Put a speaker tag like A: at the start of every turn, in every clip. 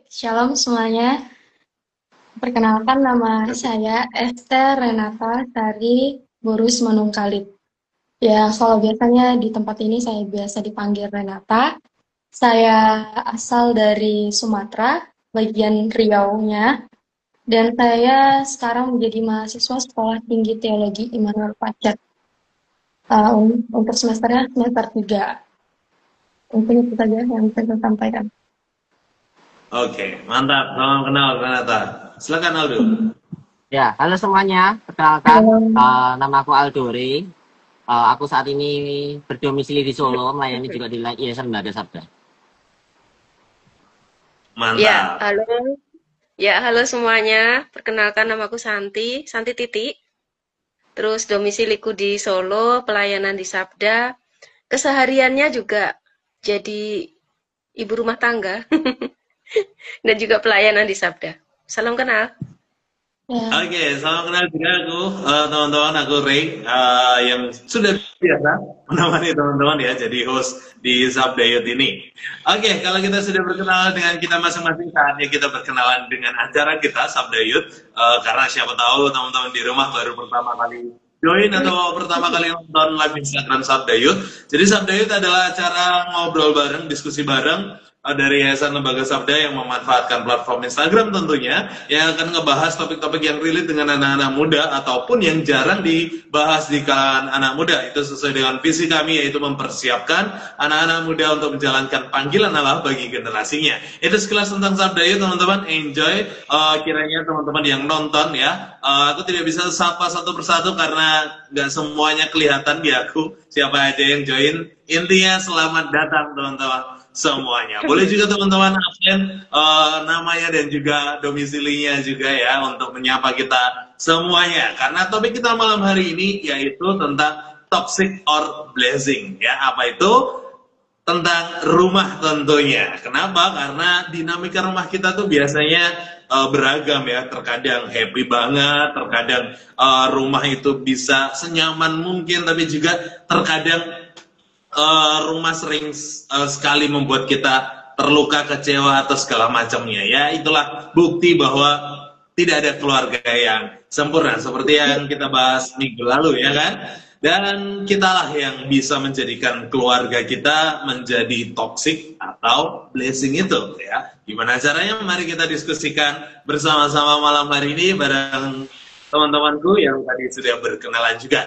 A: Shalom semuanya. Perkenalkan nama saya Esther Renata Sari Borus Manungkalit. Ya, kalau biasanya di tempat ini saya biasa dipanggil Renata. Saya asal dari Sumatera, bagian Riau-nya. Dan saya sekarang menjadi mahasiswa Sekolah Tinggi Teologi Immanuel Pacet. Untuk semesternya semester 3. Mungkin itu saja yang bisa saya sampaikan.
B: Oke, mantap. Salam kenal Renata. Silakan Aldo.
C: Ya, halo semuanya. Perkenalkan, nama aku Aldori. Aku saat ini berdomisili di Solo, melayani juga di Yayasan Bada Sabda.
B: Mantap.
D: Halo semuanya. Perkenalkan namaku Santi Titi. Terus domisiliku di Solo, pelayanan di Sabda. Kesehariannya juga jadi ibu rumah tangga. Dan juga pelayanan di Sabda. Salam kenal.
B: Oke, salam kenal juga aku, teman-teman, aku Ray, yang sudah biasa menemani teman-teman ya, jadi host di Sabda Youth ini. Oke, kalau kita sudah berkenalan dengan kita masing-masing, saatnya kita berkenalan dengan acara kita, Sabda Youth, karena siapa tahu teman-teman di rumah baru pertama kali join atau pertama kali nonton live Instagram Sabda Youth. Jadi Sabda Youth adalah acara ngobrol bareng, diskusi bareng, dari Yayasan Lembaga Sabda yang memanfaatkan platform Instagram tentunya, yang akan ngebahas topik-topik yang relate dengan anak-anak muda ataupun yang jarang dibahas di kalangan anak muda. Itu sesuai dengan visi kami, yaitu mempersiapkan anak-anak muda untuk menjalankan panggilan Allah bagi generasinya. Itu sekilas tentang Sabda Youth, teman-teman. Enjoy. Kiranya teman-teman yang nonton ya, aku tidak bisa sapa satu persatu karena nggak semuanya kelihatan di aku siapa aja yang join. Intinya selamat datang teman-teman semuanya. Boleh juga teman-teman absen namanya dan juga domisilinya juga ya untuk menyapa kita semuanya. Karena topik kita malam hari ini yaitu tentang toxic or blessing ya. Apa itu? Tentang rumah tentunya. Kenapa? Karena dinamika rumah kita tuh biasanya beragam ya. Terkadang happy banget, terkadang rumah itu bisa senyaman mungkin, tapi juga terkadang rumah sering sekali membuat kita terluka, kecewa atau segala macamnya ya. Itulah bukti bahwa tidak ada keluarga yang sempurna seperti yang kita bahas minggu lalu ya kan. Dan kitalah yang bisa menjadikan keluarga kita menjadi toxic atau blessing itu ya. Gimana caranya? Mari kita diskusikan bersama-sama malam hari ini bareng teman-temanku yang tadi sudah berkenalan juga.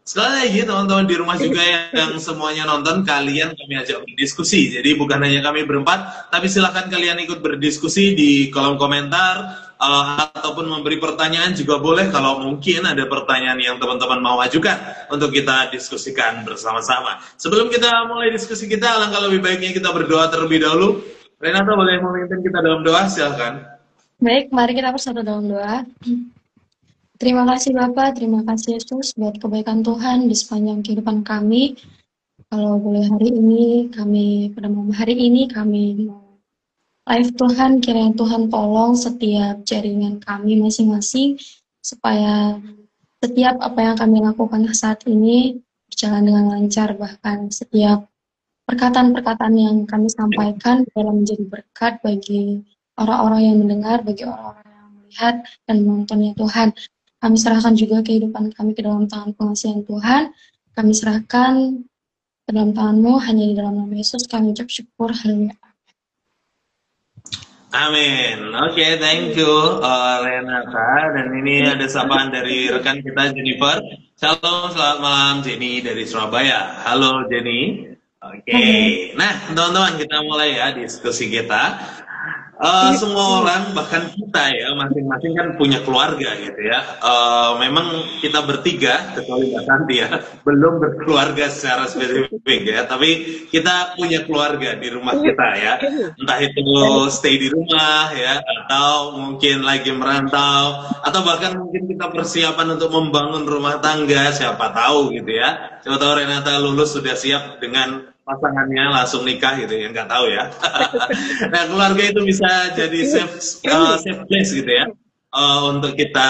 B: Sekali lagi teman-teman di rumah juga yang semuanya nonton, kalian kami ajak berdiskusi. Jadi bukan hanya kami berempat, tapi silahkan kalian ikut berdiskusi di kolom komentar, ataupun memberi pertanyaan juga boleh kalau mungkin ada pertanyaan yang teman-teman mau ajukan untuk kita diskusikan bersama-sama. Sebelum kita mulai diskusi kita, alangkah lebih baiknya kita berdoa terlebih dahulu. Renata boleh memimpin kita dalam doa, silahkan.
A: Baik, mari kita bersatu dalam doa. Terima kasih Bapak, terima kasih Yesus buat kebaikan Tuhan di sepanjang kehidupan kami. Kalau boleh hari ini pada malam hari ini kami mau live Tuhan, kiranya Tuhan tolong setiap jaringan kami masing-masing supaya setiap apa yang kami lakukan saat ini berjalan dengan lancar, bahkan setiap perkataan-perkataan yang kami sampaikan dalam menjadi berkat bagi orang-orang yang mendengar, bagi orang-orang yang melihat dan menontonnya Tuhan. Kami serahkan juga kehidupan kami ke dalam tangan pengasihan Tuhan. Kami serahkan ke dalam tangan-Mu, hanya di dalam nama Yesus kami ucap syukur. Haleluya.
B: Amin. Oke, thank you Renata. Dan ini ada sapaan dari rekan kita Jennifer. Shalom, selamat malam Jenny dari Surabaya. Halo Jenny. Oke. Nah teman-teman, kita mulai ya diskusi kita. Semua orang, bahkan kita ya, masing-masing kan punya keluarga gitu ya. Memang kita bertiga, kecuali Mbak Santi ya, belum berkeluarga secara spesifik ya. Tapi kita punya keluarga di rumah kita ya. Entah itu stay di rumah ya, atau mungkin lagi merantau, atau bahkan mungkin kita persiapan untuk membangun rumah tangga, siapa tahu gitu ya. Siapa tahu Renata lulus sudah siap dengan pasangannya langsung nikah gitu ya, nggak tahu ya. Nah keluarga itu bisa jadi safe place gitu ya. untuk kita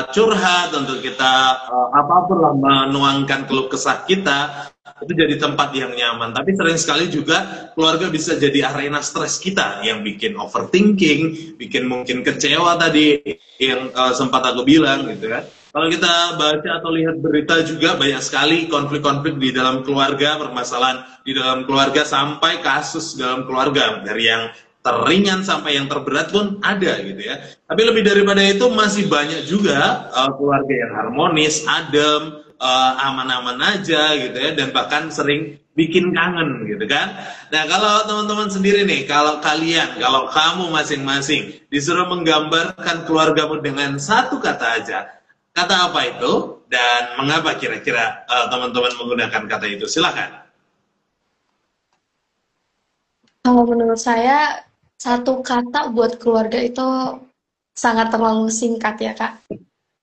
B: curhat, untuk kita apapun lah menuangkan keluh kesah kita, itu jadi tempat yang nyaman. Tapi sering sekali juga keluarga bisa jadi arena stres kita yang bikin overthinking, bikin mungkin kecewa tadi yang sempat aku bilang gitu kan. Kalau kita baca atau lihat berita juga banyak sekali konflik-konflik di dalam keluarga, permasalahan di dalam keluarga sampai kasus dalam keluarga dari yang teringan sampai yang terberat pun ada gitu ya. Tapi lebih daripada itu masih banyak juga keluarga yang harmonis, adem, aman-aman aja gitu ya, dan bahkan sering bikin kangen gitu kan. Nah kalau teman-teman sendiri nih, kalau kalian, kalau kamu masing-masing disuruh menggambarkan keluargamu dengan satu kata aja, kata apa itu dan mengapa kira-kira teman-teman menggunakan kata itu? Silakan.
A: Kalau menurut saya, satu kata buat keluarga itu sangat terlalu singkat ya, Kak.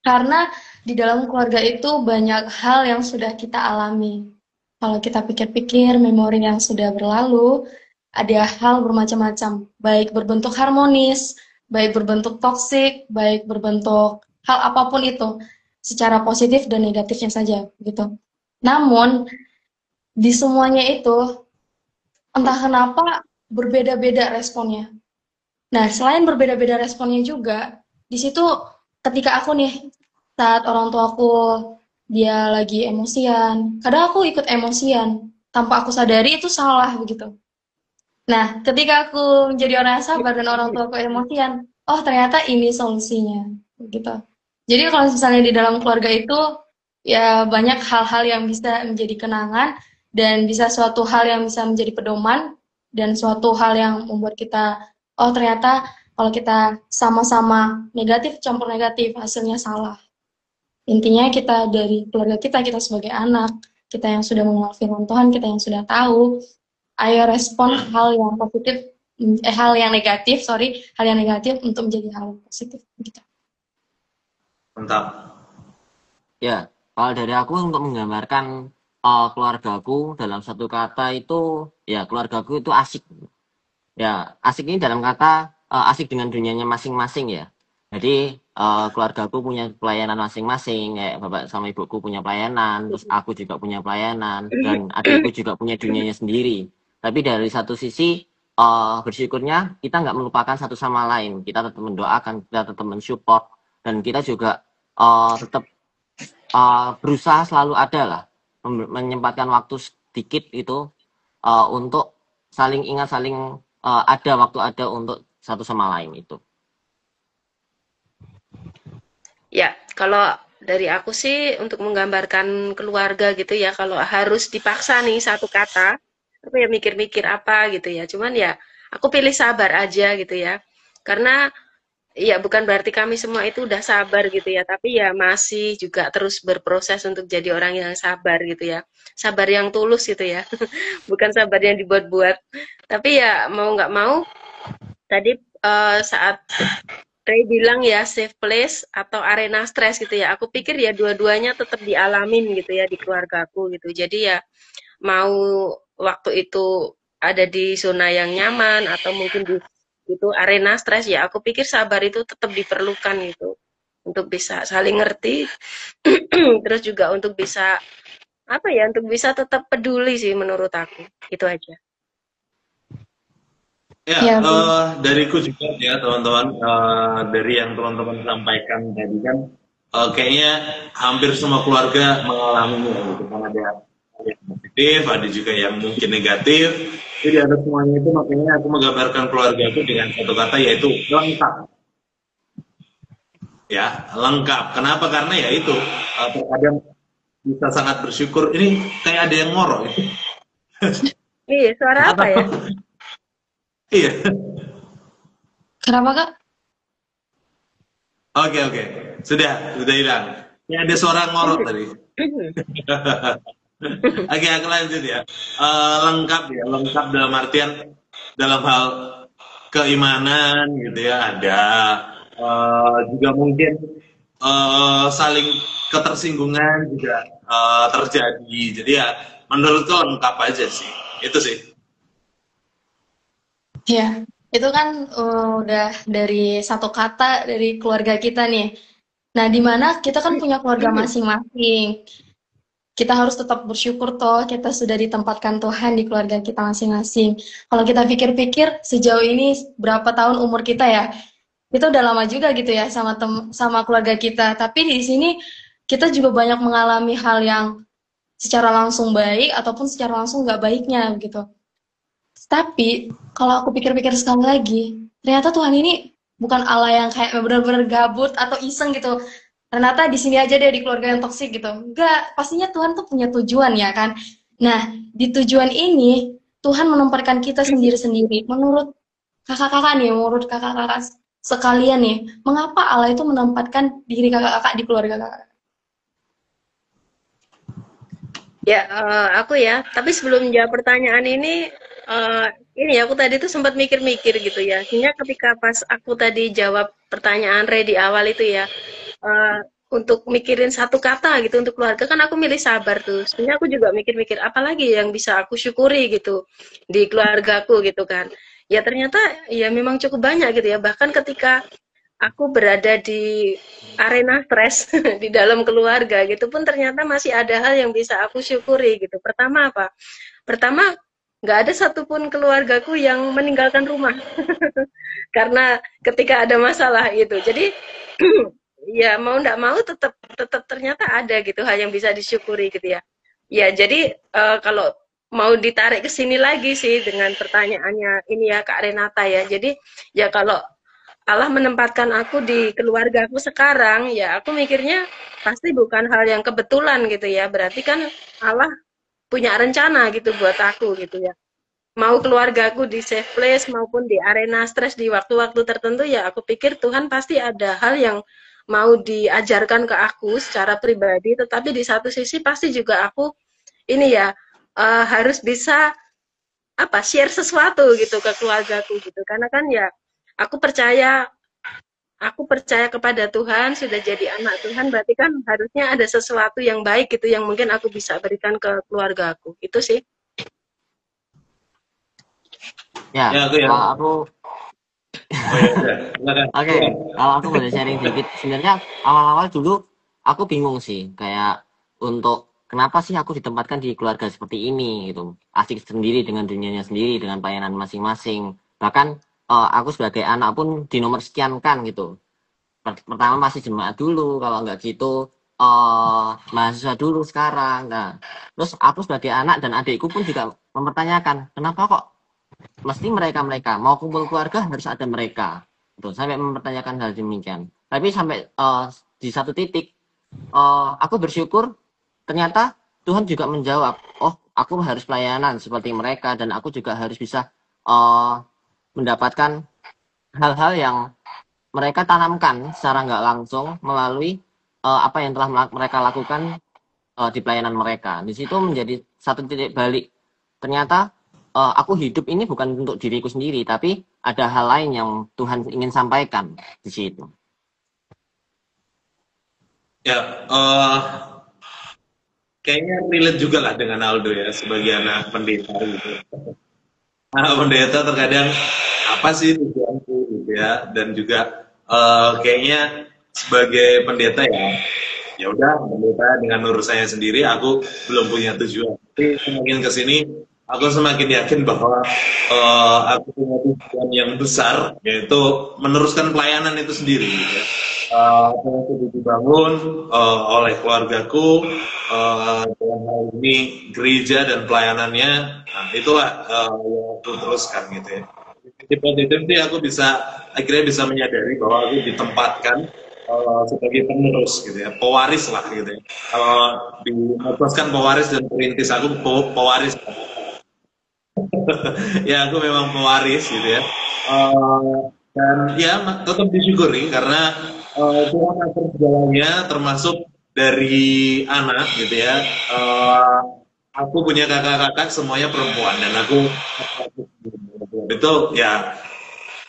A: Karena di dalam keluarga itu banyak hal yang sudah kita alami. Kalau kita pikir-pikir memori yang sudah berlalu, ada hal bermacam-macam, baik berbentuk harmonis, baik berbentuk toksik, baik berbentuk hal apapun itu, secara positif dan negatifnya saja, gitu. Namun, di semuanya itu, entah kenapa berbeda-beda responnya. Nah, selain berbeda-beda responnya juga, di situ ketika aku nih, saat orang tuaku dia lagi emosian, kadang aku ikut emosian, tanpa aku sadari itu salah begitu. Nah, ketika aku menjadi orang yang sabar dan orang tuaku emosian, oh ternyata ini solusinya, gitu. Jadi kalau misalnya di dalam keluarga itu, ya banyak hal-hal yang bisa menjadi kenangan, dan bisa suatu hal yang bisa menjadi pedoman, dan suatu hal yang membuat kita, oh ternyata kalau kita sama-sama negatif, campur negatif, hasilnya salah. Intinya kita dari keluarga kita sebagai anak, kita yang sudah mengenal firman Tuhan, kita yang sudah tahu, ayo respon hal yang positif, hal yang negatif untuk menjadi hal yang positif. Gitu.
B: Mantap.
C: Ya, kalau dari aku untuk menggambarkan keluargaku dalam satu kata itu, ya keluargaku itu asik. Ya, asik ini dalam kata asik dengan dunianya masing-masing ya. Jadi keluargaku punya pelayanan masing-masing, kayak bapak sama ibuku punya pelayanan, terus aku juga punya pelayanan, dan adikku juga punya dunianya sendiri. Tapi dari satu sisi bersyukurnya kita nggak melupakan satu sama lain. Kita tetap mendoakan, kita tetap mensupport, dan kita juga tetap berusaha selalu ada lah, menyempatkan waktu sedikit itu untuk saling ingat, saling ada waktu ada untuk satu sama lain itu.
D: Ya, kalau dari aku sih untuk menggambarkan keluarga gitu ya, kalau harus dipaksa nih satu kata, aku ya mikir-mikir apa gitu ya. Cuman ya aku pilih sabar aja gitu ya. Karena ya bukan berarti kami semua itu udah sabar gitu ya, tapi ya masih juga terus berproses untuk jadi orang yang sabar gitu ya. Sabar yang tulus gitu ya. Bukan sabar yang dibuat-buat. Tapi ya mau nggak mau tadi saat Ray bilang ya safe place atau arena stres gitu ya. Aku pikir ya dua-duanya tetap dialamin gitu ya di keluargaku gitu. Jadi ya mau waktu itu ada di zona yang nyaman atau mungkin di itu arena stres ya. Aku pikir sabar itu tetap diperlukan gitu untuk bisa saling ngerti, terus juga untuk bisa apa ya, untuk bisa tetap peduli sih menurut aku. Itu aja.
B: Ya, dariku juga ya teman-teman, dari yang teman-teman sampaikan tadi kan, kayaknya hampir semua keluarga mengalaminya gitu kan, ada yang positif, ada juga yang mungkin negatif. Jadi ada semuanya itu, makanya aku menggambarkan keluarga itu dengan satu kata, yaitu lengkap. Ya, lengkap. Kenapa? Karena ya itu terkadang bisa sangat bersyukur. Ini kayak ada yang ngorok.
D: Iya, suara apa ya?
B: Iya.
A: Kenapa, Kak?
B: Oke. Sudah hilang. Ini ada suara ngorok tadi. Oke, aku lanjut ya. Lengkap ya, lengkap dalam artian dalam hal keimanan gitu ya, ada juga mungkin saling ketersinggungan juga terjadi. Jadi ya menurutku lengkap aja sih. Itu sih.
A: Ya, Itu kan udah dari satu kata dari keluarga kita nih. Nah, di mana kita kan punya keluarga masing-masing. Kita harus tetap bersyukur toh kita sudah ditempatkan Tuhan di keluarga kita masing-masing. Kalau kita pikir-pikir sejauh ini berapa tahun umur kita ya, kita udah lama juga gitu ya sama keluarga kita. Tapi di sini kita juga banyak mengalami hal yang secara langsung baik ataupun secara langsung nggak baiknya gitu. Tapi kalau aku pikir-pikir sekali lagi, ternyata Tuhan ini bukan Allah yang kayak benar-benar gabut atau iseng gitu. Ternyata di sini aja deh di keluarga yang toksik gitu. Enggak, pastinya Tuhan tuh punya tujuan ya kan. Nah, di tujuan ini Tuhan menempatkan kita sendiri-sendiri. Menurut kakak-kakak nih, menurut kakak-kakak sekalian nih, mengapa Allah itu menempatkan diri kakak-kakak di keluarga kakak?
D: Ya, aku ya. Tapi sebelum jawab pertanyaan ini aku tadi tuh sempat mikir-mikir gitu ya. Sehingga ketika pas aku tadi jawab pertanyaan Ray di awal itu ya, eh, untuk mikirin satu kata gitu untuk keluarga kan aku milih sabar tuh. Sebenarnya aku juga mikir-mikir apa lagi yang bisa aku syukuri gitu di keluargaku gitu kan. Ya ternyata ya memang cukup banyak gitu ya. Bahkan ketika aku berada di arena stres di dalam keluarga gitu pun ternyata masih ada hal yang bisa aku syukuri gitu. Pertama apa? Pertama nggak ada satupun keluargaku yang meninggalkan rumah karena ketika ada masalah gitu. Jadi ya mau nggak mau tetap tetap ternyata ada gitu hal yang bisa disyukuri gitu ya. Ya jadi kalau mau ditarik ke sini lagi sih dengan pertanyaannya ini ya Kak Renata ya. Jadi ya kalau Allah menempatkan aku di keluargaku sekarang, ya aku mikirnya pasti bukan hal yang kebetulan gitu ya. Berarti kan Allah punya rencana gitu buat aku gitu ya. Mau keluargaku di safe place maupun di arena stres di waktu-waktu tertentu ya aku pikir Tuhan pasti ada hal yang mau diajarkan ke aku secara pribadi, tetapi di satu sisi pasti juga aku ini ya harus bisa apa share sesuatu gitu ke keluargaku gitu. Karena kan ya aku percaya kepada Tuhan, sudah jadi anak Tuhan, berarti kan harusnya ada sesuatu yang baik gitu yang mungkin aku bisa berikan ke keluarga aku. Itu sih.
C: Ya,
B: Ya, aku ya.
C: kalau aku
B: Oh ya, udah. Silakan.
C: Oke, kalau aku boleh sharing dikit, sebenarnya awal-awal dulu aku bingung sih, kayak untuk kenapa sih aku ditempatkan di keluarga seperti ini gitu, asik sendiri dengan dunianya sendiri, dengan pelayanan masing-masing. Bahkan aku sebagai anak pun di nomor sekian kan gitu. Pertama masih jemaat dulu, kalau nggak gitu mahasiswa dulu sekarang. Nah, terus aku sebagai anak dan adikku pun juga mempertanyakan, kenapa kok mesti mereka mau kumpul keluarga harus ada mereka tuh sampai mempertanyakan hal demikian. Tapi sampai di satu titik aku bersyukur ternyata Tuhan juga menjawab, oh aku harus pelayanan seperti mereka dan aku juga harus bisa mendapatkan hal-hal yang mereka tanamkan secara nggak langsung melalui apa yang telah mereka lakukan di pelayanan mereka. Di situ menjadi satu titik balik. Ternyata aku hidup ini bukan untuk diriku sendiri, tapi ada hal lain yang Tuhan ingin sampaikan di situ.
B: Ya, kayaknya relate juga lah dengan Aldo ya sebagai anak pendeta gitu. Anak pendeta terkadang apa sih tujuanku gitu ya, dan juga kayaknya sebagai pendeta ya udah pendeta dengan urusannya sendiri, aku belum punya tujuan. Tapi semakin kesini aku semakin yakin bahwa aku punya tujuan yang besar, yaitu meneruskan pelayanan itu sendiri gitu ya. Apa yang sudah dibangun oleh keluargaku dalam hal ini gereja dan pelayanannya, nah, itulah yang aku teruskan gitu ya. Di positif sih aku akhirnya bisa menyadari bahwa aku ditempatkan sebagai penerus gitu ya, pewaris lah gitu ya. Kalau dimaksudkan pewaris dan perintis, aku pewaris. Ya aku memang pewaris gitu ya. Dan ya tetap disyukuri karena Tuhan atur segalanya termasuk dari anak gitu ya. Aku punya kakak-kakak semuanya perempuan dan aku itu ya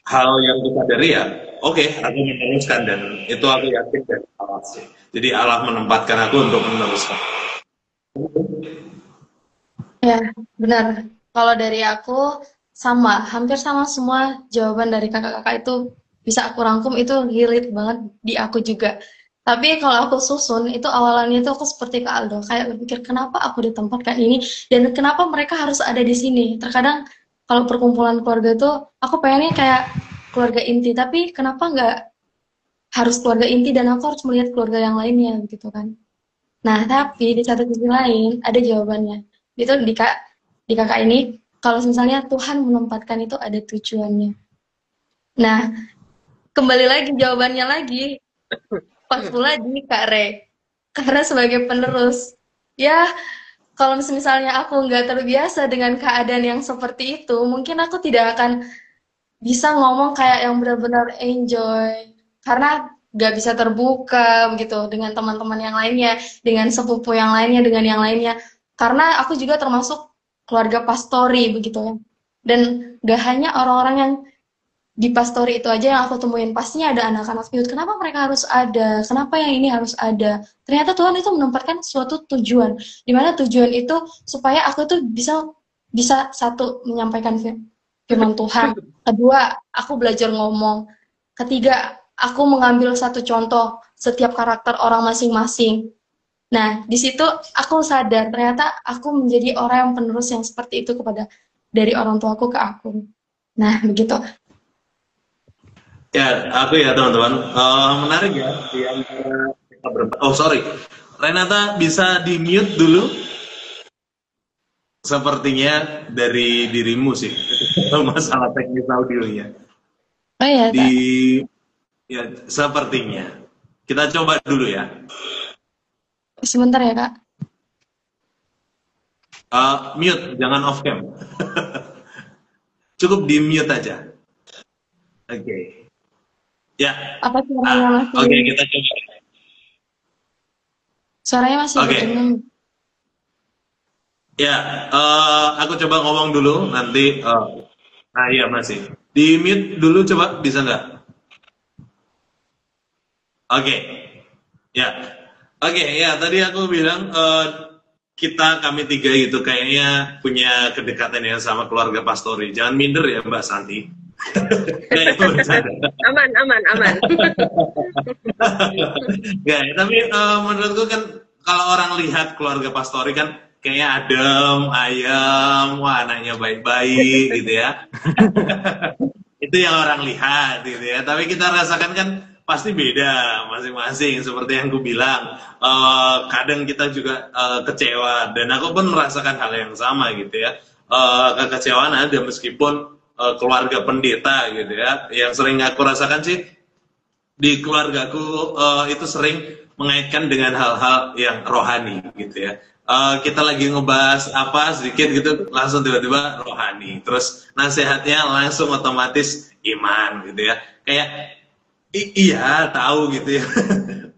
B: hal yang kita dari ya oke, aku meneruskan dan itu aku yakin dari Allah sih. Jadi Allah menempatkan aku untuk meneruskan.
A: Ya, benar. Kalau dari aku, hampir sama semua jawaban dari kakak-kakak itu bisa aku rangkum, itu relate banget di aku juga. Tapi kalau aku susun, itu awalannya itu aku seperti Kak Aldo, kayak berpikir kenapa aku ditempatkan ini, dan kenapa mereka harus ada di sini. Terkadang kalau perkumpulan keluarga itu, aku pengennya kayak keluarga inti, tapi kenapa nggak harus keluarga inti dan aku harus melihat keluarga yang lainnya, gitu kan. Nah, tapi di satu sisi lain ada jawabannya. Itu di kakak ini, kalau misalnya Tuhan menempatkan itu ada tujuannya. Nah, kembali lagi jawabannya lagi, pas pula di Kak Re. Karena sebagai penerus, ya kalau misalnya aku nggak terbiasa dengan keadaan yang seperti itu, mungkin aku tidak akan bisa ngomong kayak yang benar-benar enjoy. Karena nggak bisa terbuka begitu dengan teman-teman yang lainnya, dengan sepupu yang lainnya, dengan yang lainnya. Karena aku juga termasuk keluarga pastori begitu ya. Dan gak hanya orang-orang yang di pastori itu aja yang aku temuin, pastinya ada anak-anak youth. Kenapa mereka harus ada? Kenapa yang ini harus ada? Ternyata Tuhan itu menempatkan suatu tujuan. Dimana tujuan itu supaya aku tuh bisa satu menyampaikan firman Tuhan. Kedua, aku belajar ngomong. Ketiga, aku mengambil satu contoh setiap karakter orang masing-masing. Nah, di situ aku sadar ternyata aku menjadi orang yang penerus yang seperti itu dari orang tuaku ke aku. Nah, begitu.
B: Ya, aku ya teman-teman. Menarik ya. Oh sorry, Renata bisa di mute dulu. Sepertinya dari dirimu sih masalah teknis audionya.
A: Oh ya,
B: Ya, sepertinya. Kita coba dulu ya.
A: Sebentar ya, Kak.
B: Mute, jangan off cam. Cukup di mute aja. Oke. Ya.
A: Apa suaranya masih?
B: Oke, kita coba.
A: Suaranya masih berdengung.
B: Ya, aku coba ngomong dulu nanti. Nah iya masih. Di mute dulu coba, bisa nggak? Oke. Ya. Oke, ya tadi aku bilang kami tiga gitu kayaknya punya kedekatan yang sama keluarga pastori. Jangan minder ya Mbak Santi.
D: Aman.
B: Nggak, tapi menurutku kan kalau orang lihat keluarga pastori kan kayaknya adem, ayam, wah anaknya baik-baik gitu ya. Itu yang orang lihat gitu ya. Tapi kita rasakan kan pasti beda masing-masing. Seperti yang ku bilang, kadang kita juga kecewa dan aku pun merasakan hal yang sama gitu ya. Kekecewaan ada meskipun keluarga pendeta gitu ya. Yang sering aku rasakan sih di keluargaku itu sering mengaitkan dengan hal-hal yang rohani gitu ya. Kita lagi ngebahas apa sedikit gitu langsung tiba-tiba rohani, terus nasihatnya langsung otomatis iman gitu ya. Kayak iya tahu gitu ya.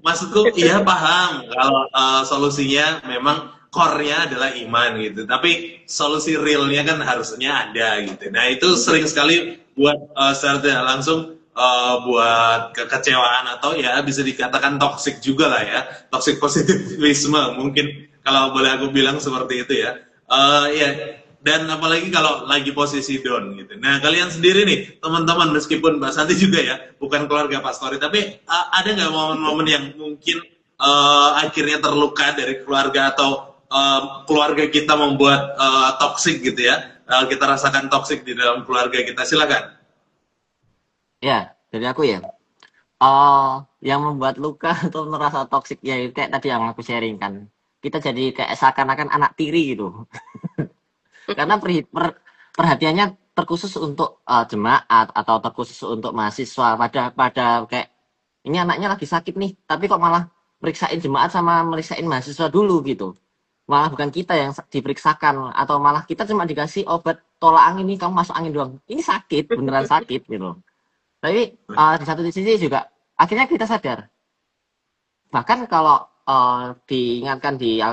B: Maksudku iya paham kalau solusinya memang core-nya adalah iman gitu, tapi solusi realnya kan harusnya ada gitu. Nah itu sering sekali buat secara tidak langsung buat kekecewaan atau ya bisa dikatakan toxic juga lah ya, toxic positivisme mungkin kalau boleh aku bilang seperti itu ya. Ya dan apalagi kalau lagi posisi down gitu. Nah kalian sendiri nih teman-teman, meskipun Mbak Santi juga ya bukan keluarga pastori, tapi ada nggak momen-momen yang mungkin akhirnya terluka dari keluarga atau keluarga kita membuat toxic gitu ya, kita rasakan toxic di dalam keluarga kita? Silakan.
C: Ya, dari aku ya. Yang membuat luka atau merasa toksik ya kayak tadi yang aku sharing kan. Kita jadi kayak seakan-akan anak tiri gitu. Karena perhatiannya terkhusus untuk jemaat atau terkhusus untuk mahasiswa pada kayak ini anaknya lagi sakit nih, tapi kok malah meriksain jemaat sama meriksain mahasiswa dulu gitu. Malah bukan kita yang diperiksakan, atau malah kita cuma dikasih obat tolak angin nih, kamu masuk angin doang. Ini sakit, beneran sakit gitu. Tapi di satu sisi juga akhirnya kita sadar. Bahkan kalau diingatkan di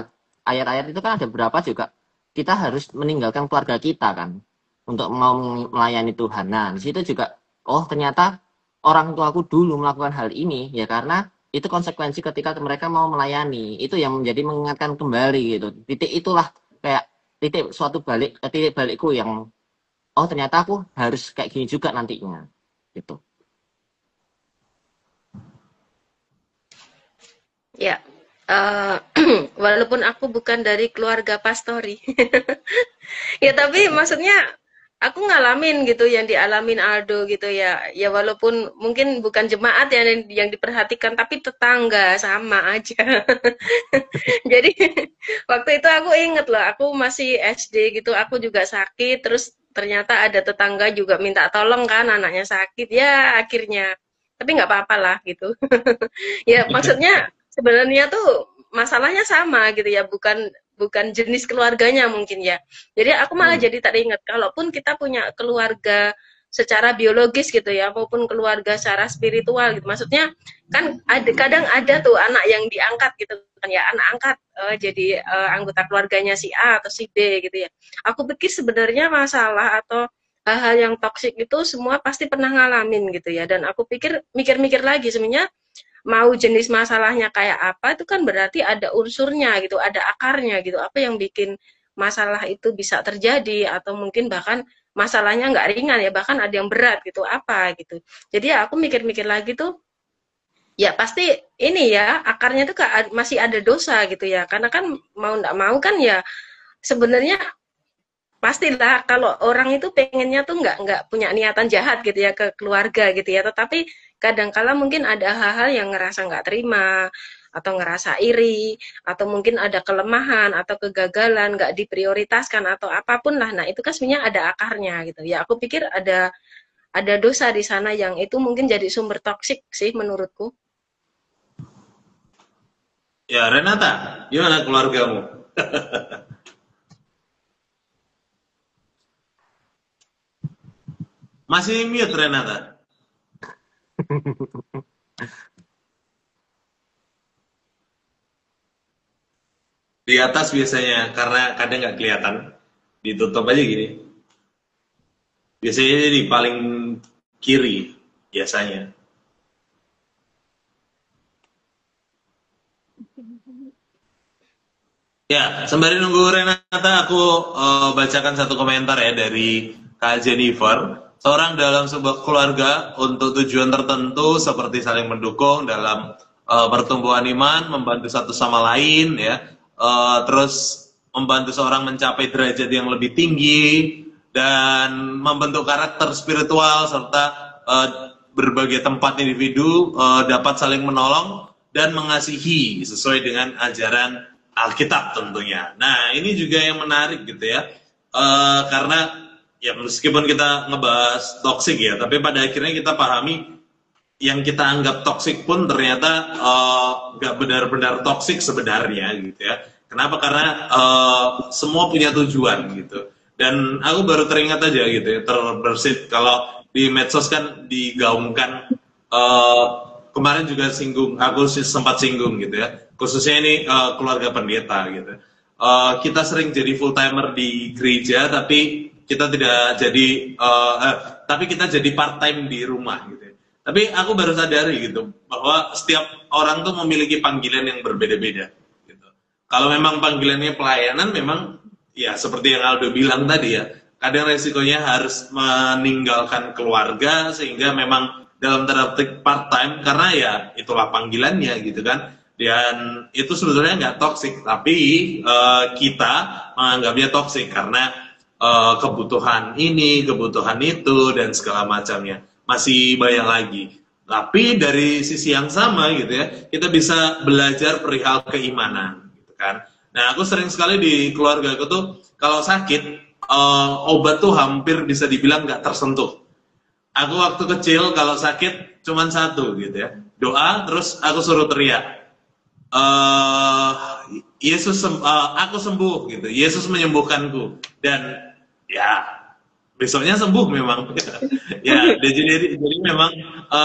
C: ayat-ayat itu kan ada beberapa juga kita harus meninggalkan keluarga kita kan untuk mau melayani Tuhan. Nah, di situ juga ternyata orang tuaku dulu melakukan hal ini ya karena itu konsekuensi ketika mereka mau melayani. Itu yang menjadi mengingatkan kembali gitu. Titik itulah kayak titik balikku yang oh ternyata aku harus kayak gini juga nantinya gitu.
D: Ya, walaupun aku bukan dari keluarga pastori. Ya, tapi maksudnya aku ngalamin gitu yang dialamin Aldo gitu ya. Ya walaupun mungkin bukan jemaat yang diperhatikan, tapi tetangga sama aja. Jadi waktu itu aku inget loh, aku masih SD gitu, aku juga sakit, terus ternyata ada tetangga juga minta tolong kan, anaknya sakit, ya akhirnya. Tapi nggak apa-apa lah gitu. Ya maksudnya sebenarnya tuh masalahnya sama gitu ya, bukan bukan jenis keluarganya mungkin ya. Jadi aku malah jadi teringat, kalaupun kita punya keluarga secara biologis gitu ya, maupun keluarga secara spiritual gitu. Maksudnya kan kadang ada tuh anak yang diangkat gitu kan ya, anak angkat jadi anggota keluarganya si A atau si B gitu ya. Aku pikir sebenarnya masalah atau hal-hal yang toksik itu semua pasti pernah ngalamin gitu ya. Dan aku pikir mikir-mikir lagi sebenarnya mau jenis masalahnya kayak apa itu kan berarti ada unsurnya gitu, ada akarnya gitu. Apa yang bikin masalah itu bisa terjadi atau mungkin bahkan masalahnya nggak ringan ya, bahkan ada yang berat gitu, apa gitu. Jadi ya aku mikir-mikir lagi tuh, ya pasti ini ya akarnya tuh masih ada dosa gitu ya. Karena kan mau nggak mau kan ya sebenarnya pastilah kalau orang itu pengennya tuh nggak punya niatan jahat gitu ya ke keluarga gitu ya, tetapi kadangkala mungkin ada hal-hal yang ngerasa nggak terima atau ngerasa iri atau mungkin ada kelemahan atau kegagalan nggak diprioritaskan atau apapun lah. Nah itu kan sebenarnya ada akarnya gitu ya. Aku pikir ada dosa di sana yang itu mungkin jadi sumber toksik sih menurutku.
B: Ya, Renata, gimana keluargamu? Masih mute, Renata. Di atas biasanya, karena kadang nggak kelihatan. Ditutup aja gini. Biasanya di paling kiri, biasanya. Ya, sembari nunggu Renata, aku bacakan satu komentar ya dari Kak Jennifer. Seorang dalam sebuah keluarga untuk tujuan tertentu seperti saling mendukung dalam pertumbuhan iman, membantu satu sama lain, ya, terus membantu seorang mencapai derajat yang lebih tinggi dan membentuk karakter spiritual serta berbagai tempat individu dapat saling menolong dan mengasihi sesuai dengan ajaran Alkitab tentunya. Nah, ini juga yang menarik gitu ya. Karena ya meskipun kita ngebahas toksik ya, tapi pada akhirnya kita pahami yang kita anggap toksik pun ternyata nggak benar-benar toksik sebenarnya gitu ya. Kenapa? Karena semua punya tujuan gitu. Dan aku baru teringat aja gitu ya, terbersit kalau di medsos kan digaungkan kemarin juga aku sempat singgung gitu ya, khususnya ini keluarga pendeta gitu. Kita sering jadi full timer di gereja, tapi kita tidak jadi, tapi kita jadi part time di rumah gitu. Tapi aku baru sadari gitu bahwa setiap orang tuh memiliki panggilan yang berbeda-beda. Gitu. Kalau memang panggilannya pelayanan, memang ya seperti yang Aldo bilang tadi ya, kadang resikonya harus meninggalkan keluarga sehingga memang dalam tanda petik part time karena ya itulah panggilannya gitu kan, dan itu sebetulnya nggak toksik tapi kita menganggapnya toksik karena kebutuhan ini, kebutuhan itu dan segala macamnya masih banyak lagi. Tapi dari sisi yang sama gitu ya, kita bisa belajar perihal keimanan gitu kan. Nah, aku sering sekali di keluarga aku tuh kalau sakit obat tuh hampir bisa dibilang nggak tersentuh. Aku waktu kecil kalau sakit cuman satu gitu ya, doa terus aku suruh teriak, Yesus aku sembuh gitu, Yesus menyembuhkanku, dan ya besoknya sembuh memang. Ya jadi memang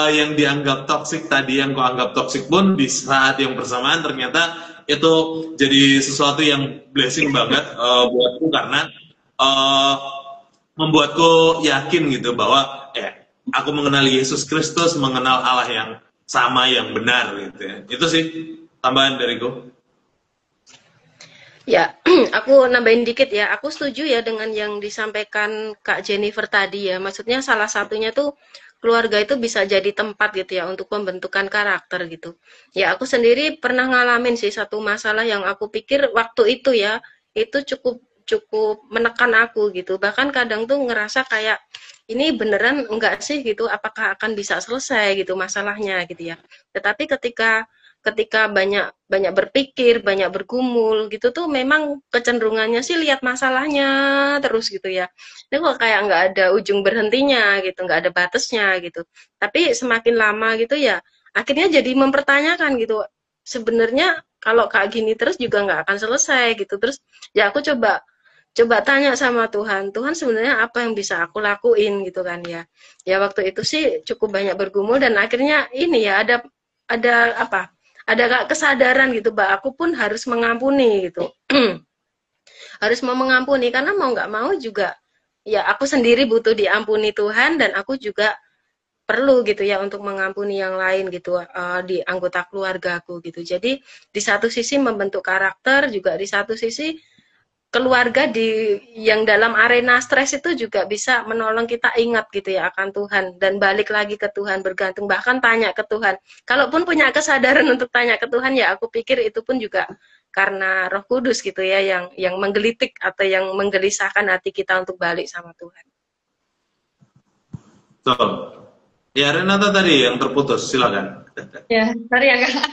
B: yang dianggap toksik tadi, yang kau anggap toksik pun di saat yang bersamaan ternyata itu jadi sesuatu yang blessing banget buatku karena membuatku yakin gitu bahwa aku mengenal Yesus Kristus, mengenal Allah yang sama, yang benar gitu ya. Itu sih tambahan dariku.
D: Ya, aku nambahin dikit ya. Aku setuju ya dengan yang disampaikan Kak Jennifer tadi ya. Maksudnya salah satunya tuh keluarga itu bisa jadi tempat gitu ya untuk pembentukan karakter gitu. Ya, aku sendiri pernah ngalamin sih satu masalah yang aku pikir waktu itu ya, itu cukup cukup menekan aku gitu. Bahkan kadang tuh ngerasa kayak ini beneran enggak sih gitu, apakah akan bisa selesai gitu masalahnya gitu ya. Tetapi ketika ketika banyak banyak berpikir, banyak bergumul gitu tuh memang kecenderungannya sih lihat masalahnya terus gitu ya. Ini kok kayak nggak ada ujung berhentinya gitu, nggak ada batasnya gitu. Tapi semakin lama gitu ya, akhirnya jadi mempertanyakan gitu. Sebenarnya kalau kayak gini terus juga nggak akan selesai gitu. Terus ya aku coba coba tanya sama Tuhan, Tuhan sebenarnya apa yang bisa aku lakuin gitu kan ya. Ya waktu itu sih cukup banyak bergumul dan akhirnya ini ya ada apa? Ada kesadaran gitu, Mbak. Aku pun harus mengampuni gitu. Harus mau mengampuni karena mau nggak mau juga ya aku sendiri butuh diampuni Tuhan dan aku juga perlu gitu ya untuk mengampuni yang lain gitu di anggota keluargaku gitu. Jadi di satu sisi membentuk karakter juga di satu sisi keluarga yang dalam arena stres itu juga bisa menolong kita ingat gitu ya akan Tuhan dan balik lagi ke Tuhan bergantung bahkan tanya ke Tuhan. Kalaupun punya kesadaran untuk tanya ke Tuhan ya aku pikir itu pun juga karena Roh Kudus gitu ya yang menggelitik atau yang menggelisahkan hati kita untuk balik sama Tuhan.
B: Betul. Ya, Renata tadi yang terputus, silakan.
A: Ya, sorry ya Kak.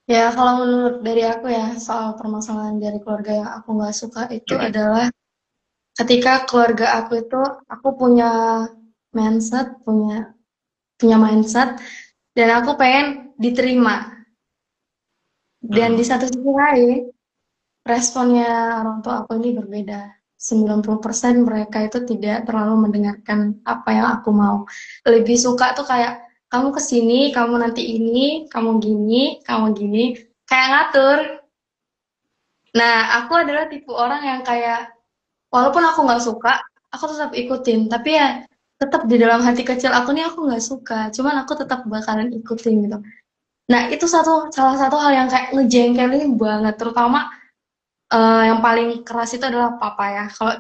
A: Ya, kalau menurut dari aku ya, soal permasalahan dari keluarga yang aku nggak suka itu adalah ketika keluarga aku itu, aku punya mindset, dan aku pengen diterima. Dan di satu sisi lain, responnya orang tua aku ini berbeda. 90% mereka itu tidak terlalu mendengarkan apa yang aku mau. Lebih suka tuh kayak, kamu kesini, kamu nanti ini, kamu gini, kayak ngatur. Nah, aku adalah tipe orang yang kayak, walaupun aku nggak suka, aku tetap ikutin. Tapi ya, tetap di dalam hati kecil aku nih aku nggak suka. Cuman aku tetap bakalan ikutin gitu. Nah, itu salah satu hal yang kayak ngejengkelin banget. Terutama yang paling keras itu adalah papa ya. Kalau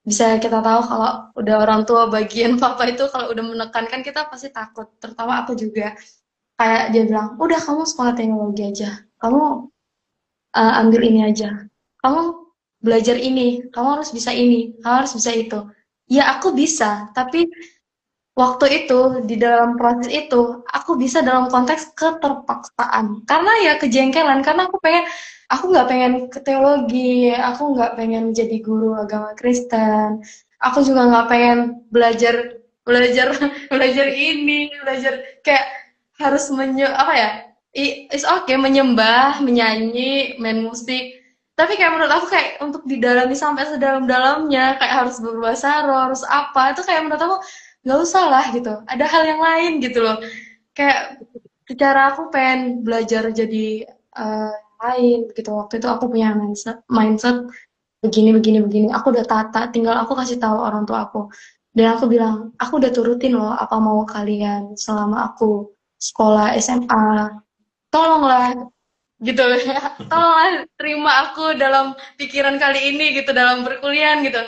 A: bisa kita tahu kalau udah orang tua bagian papa itu kalau udah menekankan kita pasti takut. Terutama aku juga. Kayak dia bilang, udah kamu sekolah teknologi aja. Kamu ambil ini aja. Kamu belajar ini, kamu harus bisa ini, kamu harus bisa itu. Ya aku bisa, tapi waktu itu di dalam proses itu aku bisa dalam konteks keterpaksaan. Karena ya kejengkelan, karena aku nggak pengen ke teologi, aku nggak pengen jadi guru agama Kristen, aku juga nggak pengen belajar belajar belajar ini, belajar kayak harus apa ya? It's okay menyembah, menyanyi, main musik. Tapi kayak menurut aku kayak untuk didalami sampai sedalam-dalamnya, kayak harus berbahasa roh, harus apa, itu kayak menurut aku nggak usah lah gitu. Ada hal yang lain gitu loh. Kayak secara aku pengen belajar jadi lain gitu. Waktu itu aku punya mindset begini. Aku udah tata, tinggal aku kasih tahu orang tua aku. Dan aku bilang, aku udah turutin loh apa mau kalian selama aku sekolah SMA. Tolonglah gitu ya. Tolonglah terima aku dalam pikiran kali ini gitu, dalam perkuliahan gitu.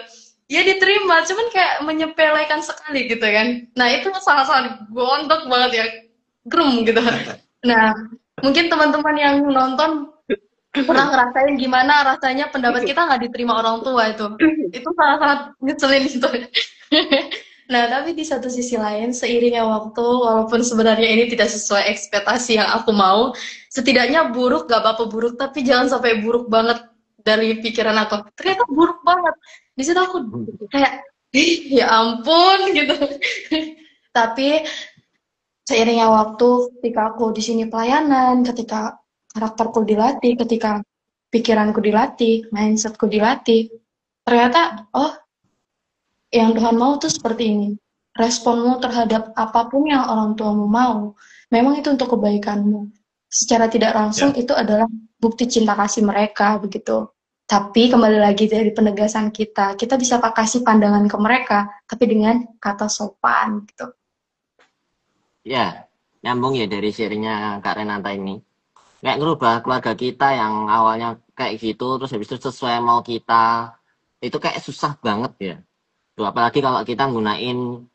A: Ya diterima, cuman kayak menyepelekan sekali gitu kan. Nah itu sangat-sangat gondok banget ya, gerem gitu. Nah mungkin teman-teman yang nonton pernah ngerasain gimana rasanya pendapat kita nggak diterima orang tua itu sangat-sangat ngeselin gitu. Nah tapi di satu sisi lain seiringnya waktu walaupun sebenarnya ini tidak sesuai ekspektasi yang aku mau, setidaknya buruk gak apa-apa buruk tapi jangan sampai buruk banget dari pikiran aku. Ternyata buruk banget. Di situ aku kayak ya ampun gitu. Tapi seiringnya waktu ketika aku di sini pelayanan, ketika karakterku dilatih, ketika pikiranku dilatih, mindsetku dilatih, ternyata oh yang Tuhan mau tuh seperti ini. Responmu terhadap apapun yang orang tuamu mau, memang itu untuk kebaikanmu. Secara tidak langsung itu adalah bukti cinta kasih mereka begitu. Tapi kembali lagi dari penegasan kita bisa kasih pandangan ke mereka, tapi dengan kata sopan gitu.
C: Ya, nyambung ya dari sharingnya Kak Renata ini. kayak ngerubah keluarga kita yang awalnya kayak gitu terus habis itu sesuai mau kita itu kayak susah banget ya. Tuh, apalagi kalau kita gunain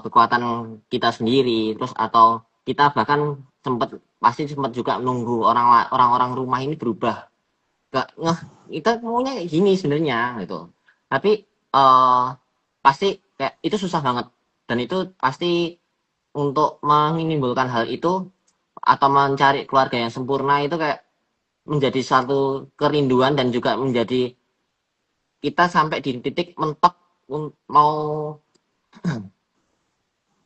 C: kekuatan kita sendiri terus atau kita bahkan pasti sempat juga nunggu orang-orang rumah ini berubah. Gak ngeh kita maunya kayak gini sebenarnya gitu. Tapi pasti kayak itu susah banget dan itu pasti untuk menimbulkan hal itu atau mencari keluarga yang sempurna itu kayak menjadi satu kerinduan dan juga menjadi kita sampai di titik mentok mau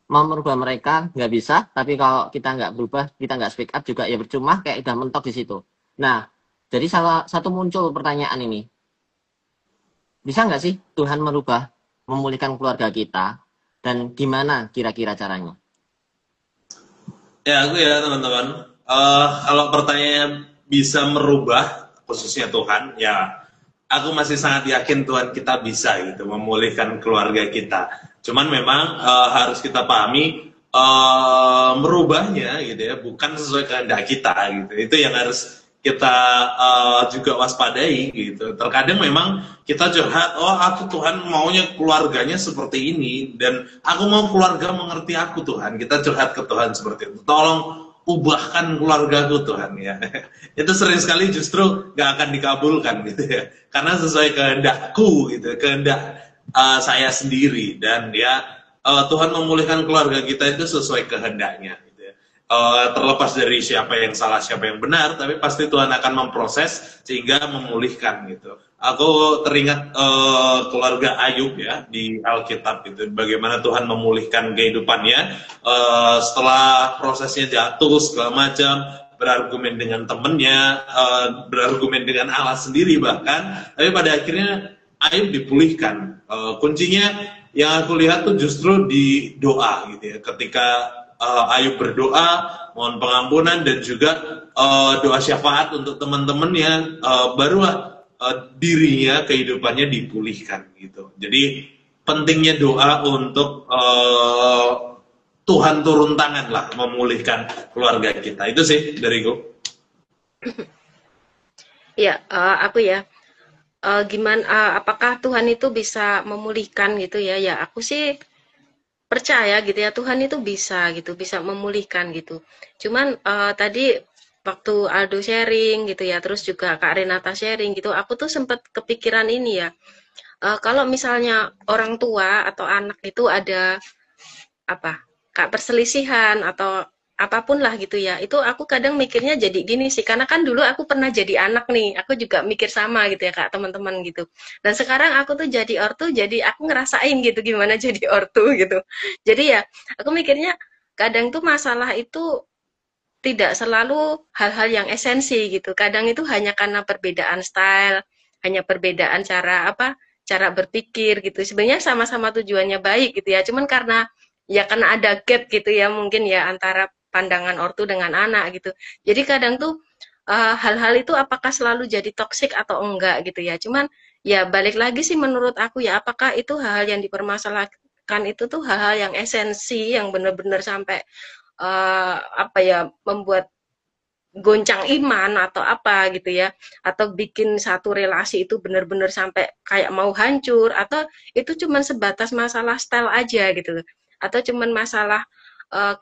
C: merubah mereka nggak bisa, tapi kalau kita nggak berubah, kita nggak speak up juga ya percuma, kayak udah mentok di situ. Nah, jadi salah satu muncul pertanyaan ini, bisa nggak sih Tuhan memulihkan keluarga kita, dan gimana kira-kira caranya?
B: Ya, aku ya teman-teman. Kalau pertanyaannya bisa merubah, khususnya Tuhan, ya aku masih sangat yakin Tuhan kita bisa gitu memulihkan keluarga kita. Cuman memang harus kita pahami merubahnya gitu ya, bukan sesuai kehendak kita gitu. Itu yang harus kita juga waspadai gitu. Terkadang memang kita curhat, oh aku Tuhan maunya keluarganya seperti ini dan aku mau keluarga mengerti aku Tuhan. Kita curhat ke Tuhan seperti itu. Tolong ubahkan keluargaku Tuhan ya. Itu sering sekali justru gak akan dikabulkan gitu ya. Karena sesuai kehendakku gitu, kehendak saya sendiri dan ya Tuhan memulihkan keluarga kita itu sesuai kehendaknya. Terlepas dari siapa yang salah siapa yang benar, tapi pasti Tuhan akan memproses sehingga memulihkan gitu. Aku teringat keluarga Ayub ya di Alkitab itu, bagaimana Tuhan memulihkan kehidupannya setelah prosesnya jatuh segala macam, berargumen dengan temennya, berargumen dengan Allah sendiri bahkan, tapi pada akhirnya Ayub dipulihkan. Kuncinya yang aku lihat tuh justru di doa gitu ya, ketika Ayub berdoa, mohon pengampunan dan juga doa syafaat untuk teman-temannya, barulah dirinya, kehidupannya dipulihkan gitu. Jadi pentingnya doa untuk Tuhan turun tangan lah memulihkan keluarga kita. Itu sih dariku.
D: Ya, aku ya. Gimana? Apakah Tuhan itu bisa memulihkan gitu ya? Ya, aku sih percaya gitu ya, Tuhan itu bisa gitu, bisa memulihkan gitu. Cuman tadi waktu Aldo sharing gitu ya, terus juga Kak Renata sharing gitu, aku tuh sempat kepikiran ini ya, kalau misalnya orang tua atau anak itu ada perselisihan atau apapun lah gitu ya, itu aku kadang mikirnya jadi gini sih, karena kan dulu aku pernah jadi anak nih, aku juga mikir sama gitu ya Kak, teman-teman gitu. Dan sekarang aku tuh jadi ortu, jadi aku ngerasain gitu gimana jadi ortu gitu. Jadi ya, aku mikirnya kadang tuh masalah itu tidak selalu hal-hal yang esensi gitu. Kadang itu hanya karena perbedaan style, hanya perbedaan cara berpikir gitu. Sebenarnya sama-sama tujuannya baik gitu ya. Cuman karena ada gap gitu ya mungkin ya antara pandangan ortu dengan anak gitu. Jadi kadang tuh hal-hal itu apakah selalu jadi toksik atau enggak gitu ya. Cuman ya balik lagi sih menurut aku ya, apakah itu hal-hal yang dipermasalahkan itu tuh hal-hal yang esensi yang benar-benar sampai membuat goncang iman atau apa gitu ya, atau bikin satu relasi itu benar-benar sampai kayak mau hancur, atau itu cuman sebatas masalah style aja gitu, atau cuman masalah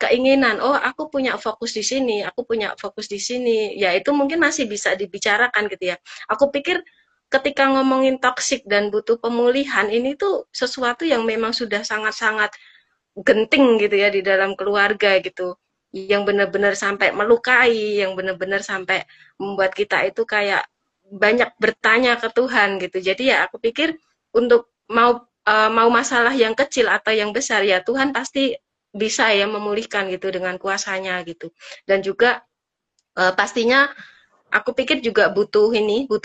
D: keinginan, oh aku punya fokus di sini, aku punya fokus di sini, ya itu mungkin masih bisa dibicarakan gitu ya. Aku pikir ketika ngomongin toksik dan butuh pemulihan, ini tuh sesuatu yang memang sudah sangat-sangat genting gitu ya di dalam keluarga gitu, yang benar-benar sampai melukai, yang benar-benar sampai membuat kita itu kayak banyak bertanya ke Tuhan gitu. Jadi ya aku pikir untuk mau masalah yang kecil atau yang besar ya Tuhan pasti bisa ya memulihkan gitu dengan kuasanya gitu. Dan juga pastinya aku pikir juga butuh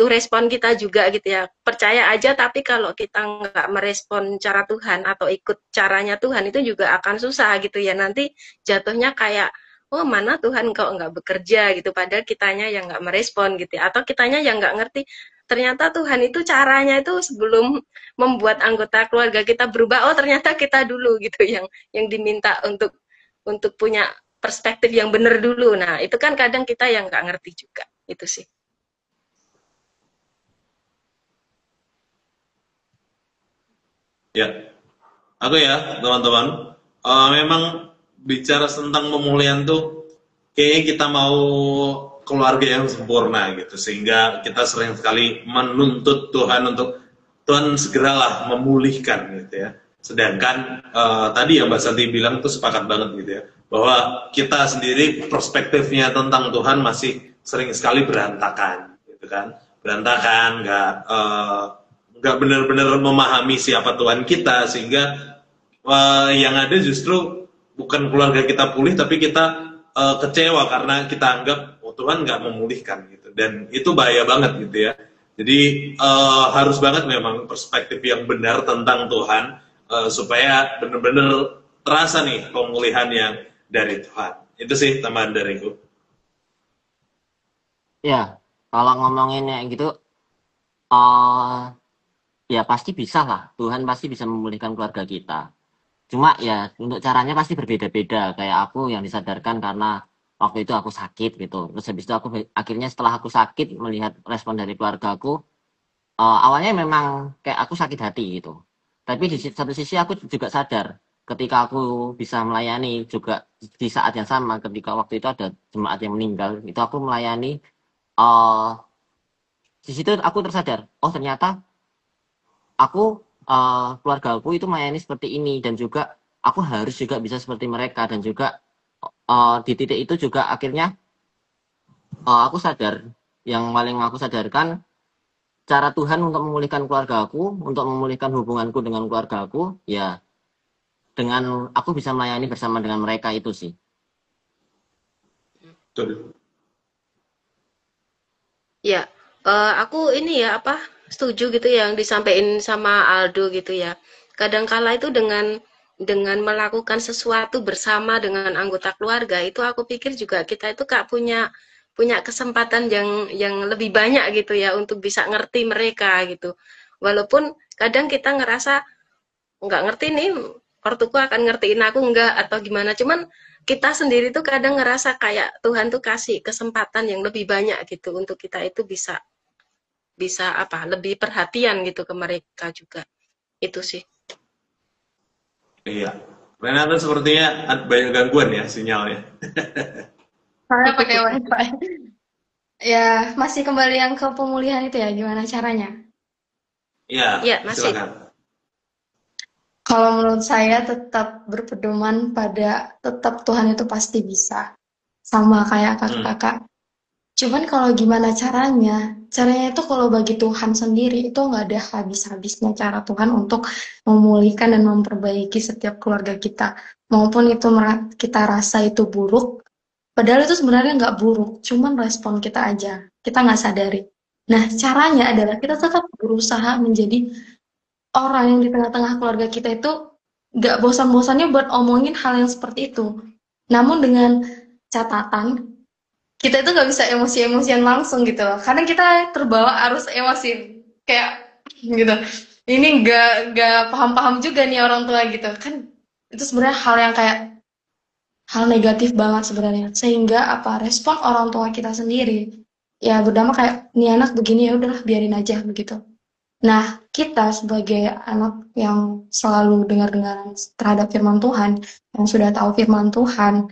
D: respon kita juga gitu ya. Percaya aja, tapi kalau kita nggak merespon cara Tuhan atau ikut caranya Tuhan, itu juga akan susah gitu ya. Nanti jatuhnya kayak, oh mana Tuhan kok nggak bekerja gitu, padahal kitanya yang nggak merespon gitu ya. Atau kitanya yang nggak ngerti, ternyata Tuhan itu caranya itu sebelum membuat anggota keluarga kita berubah, oh ternyata kita dulu gitu yang diminta untuk punya perspektif yang benar dulu. Nah, itu kan kadang kita yang nggak ngerti juga. Itu sih.
B: Ya, aku ya teman-teman, memang bicara tentang pemulihan tuh kayaknya kita mau keluarga yang sempurna gitu, sehingga kita sering sekali menuntut Tuhan untuk Tuhan segeralah memulihkan gitu ya. Sedangkan tadi yang Mbak Santi bilang tuh sepakat banget gitu ya, bahwa kita sendiri perspektifnya tentang Tuhan masih sering sekali berantakan gitu kan, berantakan, nggak benar-benar memahami siapa Tuhan kita, sehingga yang ada justru bukan keluarga kita pulih, tapi kita kecewa karena kita anggap Tuhan nggak memulihkan gitu, dan itu bahaya banget gitu ya. Jadi harus banget memang perspektif yang benar tentang Tuhan, supaya benar-benar terasa nih pemulihan yang dari Tuhan. Itu sih tambahan dariku.
C: Ya, kalau ngomonginnya gitu, uh, ya pasti bisa lah. Tuhan pasti bisa memulihkan keluarga kita. Cuma ya untuk caranya pasti berbeda-beda. Kayak aku yang disadarkan karena waktu itu aku sakit gitu. Terus habis itu akhirnya setelah aku sakit melihat respon dari keluarga aku, awalnya memang kayak aku sakit hati gitu. Tapi di satu sisi aku juga sadar ketika aku bisa melayani juga di saat yang sama ketika waktu itu ada jemaat yang meninggal, itu aku melayani, uh, di situ aku tersadar, oh ternyata aku, keluarga aku itu melayani seperti ini, dan juga aku harus juga bisa seperti mereka, dan juga di titik itu juga akhirnya aku sadar, yang paling aku sadarkan cara Tuhan untuk memulihkan keluarga aku, untuk memulihkan hubunganku dengan keluarga aku, ya dengan aku bisa melayani bersama dengan mereka itu sih.
B: Betul.
D: Ya, aku ini ya apa setuju gitu yang disampaikan sama Aldo gitu ya. Kadangkala itu dengan melakukan sesuatu bersama dengan anggota keluarga itu aku pikir juga kita itu Kak punya kesempatan yang lebih banyak gitu ya untuk bisa ngerti mereka gitu. Walaupun kadang kita ngerasa nggak ngerti nih ortuku akan ngertiin aku enggak atau gimana. Cuman kita sendiri tuh kadang ngerasa kayak Tuhan tuh kasih kesempatan yang lebih banyak gitu untuk kita itu bisa bisa apa lebih perhatian gitu ke mereka juga. Itu sih.
B: Iya. Renata sepertinya banyak gangguan ya sinyalnya.
A: Saya pakai wifi. Ya, masih kembali yang ke pemulihan itu ya, gimana caranya?
B: Iya,
D: Ya, masih.
B: silakan.
A: Kalau menurut saya tetap berpedoman pada tetap Tuhan itu pasti bisa. Sama kayak kakak-kakak. Cuman kalau gimana caranya? Caranya itu kalau bagi Tuhan sendiri itu nggak ada habis-habisnya cara Tuhan untuk memulihkan dan memperbaiki setiap keluarga kita. Maupun itu kita rasa itu buruk, padahal itu sebenarnya nggak buruk, cuman respon kita aja. Kita nggak sadari. Nah, caranya adalah kita tetap berusaha menjadi orang yang di tengah-tengah keluarga kita itu nggak bosan-bosannya buat omongin hal yang seperti itu. Namun dengan catatan, kita itu nggak bisa emosi-emosian langsung gitu loh. Karena kita terbawa arus emosi. Kayak gitu. Ini nggak paham-paham juga nih orang tua gitu. Kan itu sebenarnya hal yang kayak hal negatif banget sebenarnya. Sehingga apa respon orang tua kita sendiri ya berdampak kayak nih anak begini ya udahlah biarin aja begitu. Nah, kita sebagai anak yang selalu dengar-dengaran terhadap firman Tuhan, yang sudah tahu firman Tuhan,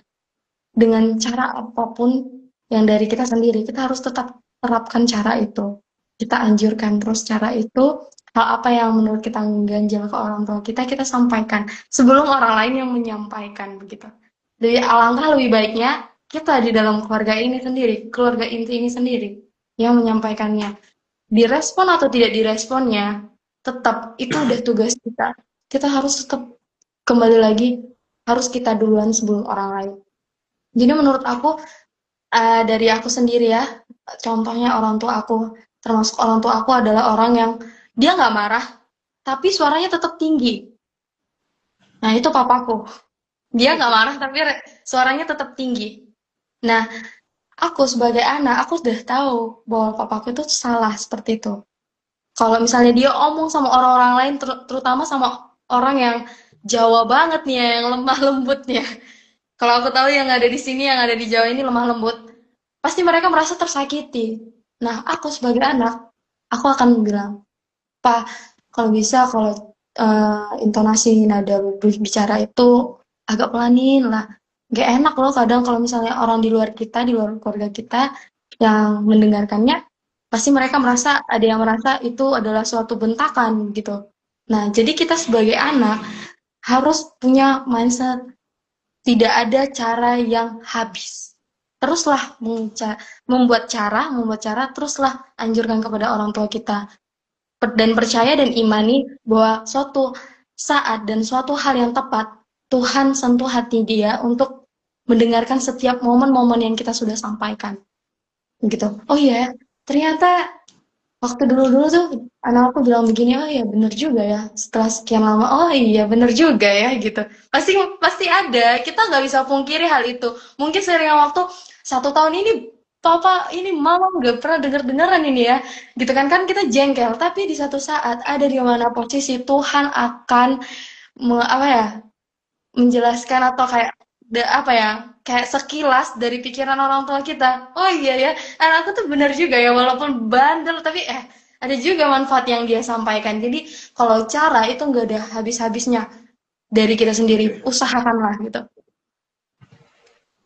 A: dengan cara apapun yang dari kita sendiri, kita harus tetap terapkan cara itu. Kita anjurkan terus cara itu, hal apa yang menurut kita mengganjal ke orang tua kita, kita sampaikan. Sebelum orang lain yang menyampaikan, begitu. Jadi alangkah lebih baiknya, kita di dalam keluarga ini sendiri, keluarga inti ini sendiri, yang menyampaikannya. Direspon atau tidak diresponnya, tetap itu udah tugas kita. Kita harus tetap kembali lagi, harus kita duluan sebelum orang lain. Jadi menurut aku, dari aku sendiri ya, contohnya orang tua aku, termasuk orang tua aku adalah orang yang dia nggak marah, tapi suaranya tetap tinggi. Nah itu papaku, dia nggak marah tapi suaranya tetap tinggi. Nah aku sebagai anak, aku sudah tahu bahwa papaku itu salah seperti itu. Kalau misalnya dia omong sama orang-orang lain, terutama sama orang yang Jawa banget nih, yang lemah lembutnya, Kalau aku tahu yang ada di sini, yang ada di Jawa ini lemah lembut, pasti mereka merasa tersakiti. Nah, aku sebagai anak, aku akan bilang, Pak, kalau bisa kalau intonasi nada bicara itu agak pelanin lah. Gak enak loh kadang kalau misalnya orang di luar kita, di luar keluarga kita yang mendengarkannya, pasti mereka merasa, ada yang merasa itu adalah suatu bentakan gitu. Nah, jadi kita sebagai anak harus punya mindset tidak ada cara yang habis. Teruslah membuat cara, teruslah anjurkan kepada orang tua kita. Dan percaya dan imani bahwa suatu saat dan suatu hal yang tepat, Tuhan sentuh hati dia untuk mendengarkan setiap momen-momen yang kita sudah sampaikan. Gitu. Oh iya, ternyata waktu dulu-dulu tuh anak aku bilang begini, oh iya bener juga ya. Setelah sekian lama, oh iya bener juga ya gitu. Pasti pasti ada. Kita nggak bisa pungkiri hal itu. Mungkin seiring waktu 1 tahun ini papa ini mama nggak pernah dengar-dengaran ini ya. Gitu kan kita jengkel. Tapi di satu saat ada di mana posisi Tuhan akan apa ya menjelaskan atau kayak apa ya kayak sekilas dari pikiran orang tua kita. Oh iya ya, anakku tuh benar juga ya walaupun bandel tapi ada juga manfaat yang dia sampaikan. Jadi kalau cara itu nggak ada habis-habisnya dari kita sendiri. Usahakanlah gitu.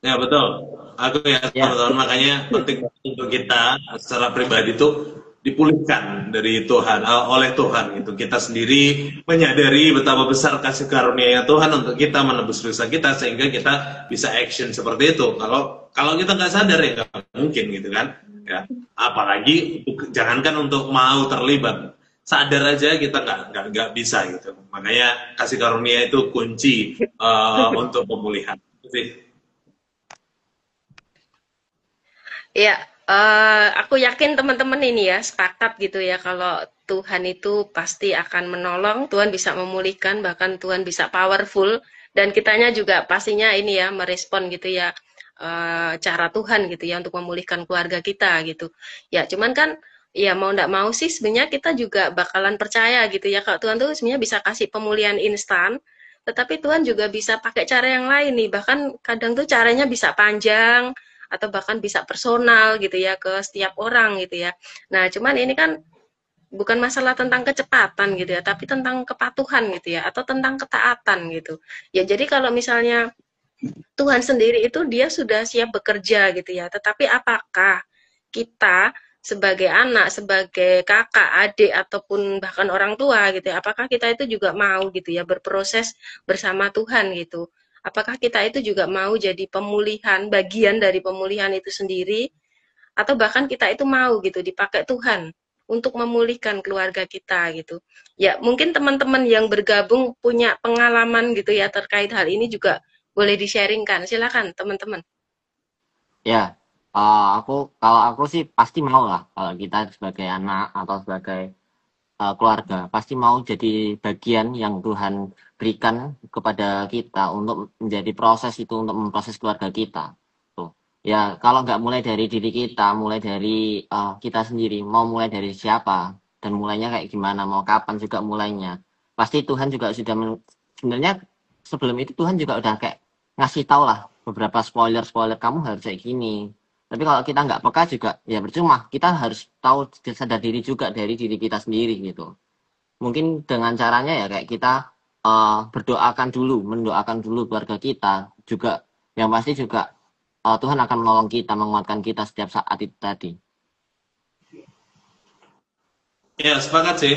B: Ya betul. Aku ya teman-teman makanya penting untuk kita secara pribadi tuh dipulihkan dari Tuhan oleh Tuhan gitu. Kita sendiri menyadari betapa besar kasih karunia Tuhan untuk kita menebus dosa kita sehingga kita bisa action seperti itu. Kalau kita nggak sadar ya nggak mungkin gitu kan. Ya, apalagi jangankan untuk mau terlibat, sadar aja kita nggak bisa gitu. Makanya kasih karunia itu kunci untuk pemulihan.
D: Ya, aku yakin teman-teman ini ya sepakat gitu ya kalau Tuhan itu pasti akan menolong, Tuhan bisa memulihkan, bahkan Tuhan bisa powerful dan kitanya juga pastinya ini ya merespon gitu ya cara Tuhan gitu ya untuk memulihkan keluarga kita gitu. Ya, cuman kan ya mau ndak mau sih sebenarnya kita juga bakalan percaya gitu ya kalau Tuhan tuh sebenarnya bisa kasih pemulihan instan, tetapi Tuhan juga bisa pakai cara yang lain nih. Bahkan kadang tuh caranya bisa panjang atau bahkan bisa personal gitu ya ke setiap orang gitu ya. Nah, cuman ini kan bukan masalah tentang kecepatan gitu ya, tapi tentang kepatuhan gitu ya, atau tentang ketaatan gitu. Ya, jadi kalau misalnya Tuhan sendiri itu dia sudah siap bekerja gitu ya, tetapi apakah kita sebagai anak, sebagai kakak, adik, ataupun bahkan orang tua gitu ya, apakah kita itu juga mau gitu ya berproses bersama Tuhan gitu. Apakah kita itu juga mau jadi pemulihan, bagian dari pemulihan itu sendiri, atau bahkan kita itu mau gitu dipakai Tuhan untuk memulihkan keluarga kita gitu. Ya, mungkin teman-teman yang bergabung punya pengalaman gitu ya terkait hal ini juga boleh di-sharingkan. Silakan teman-teman.
C: Ya, kalau aku sih pasti mau lah kalau kita sebagai anak atau sebagai keluarga pasti mau jadi bagian yang Tuhan berikan kepada kita untuk menjadi proses itu untuk memproses keluarga kita. Tuh. Ya, kalau nggak mulai dari diri kita, mulai dari kita sendiri, mau mulai dari siapa dan mulainya kayak gimana, mau kapan juga mulainya. Pasti Tuhan juga sudah sebenarnya sebelum itu Tuhan juga udah kayak ngasih tahu lah beberapa spoiler kamu harus kayak gini. Tapi kalau kita nggak peka juga ya percuma. Kita harus tahu sadar diri juga dari diri kita sendiri gitu. Mungkin dengan caranya ya kayak kita mendoakan dulu keluarga kita juga. Yang pasti juga Tuhan akan menolong kita, menguatkan kita setiap saat itu tadi.
B: Ya sepakat sih.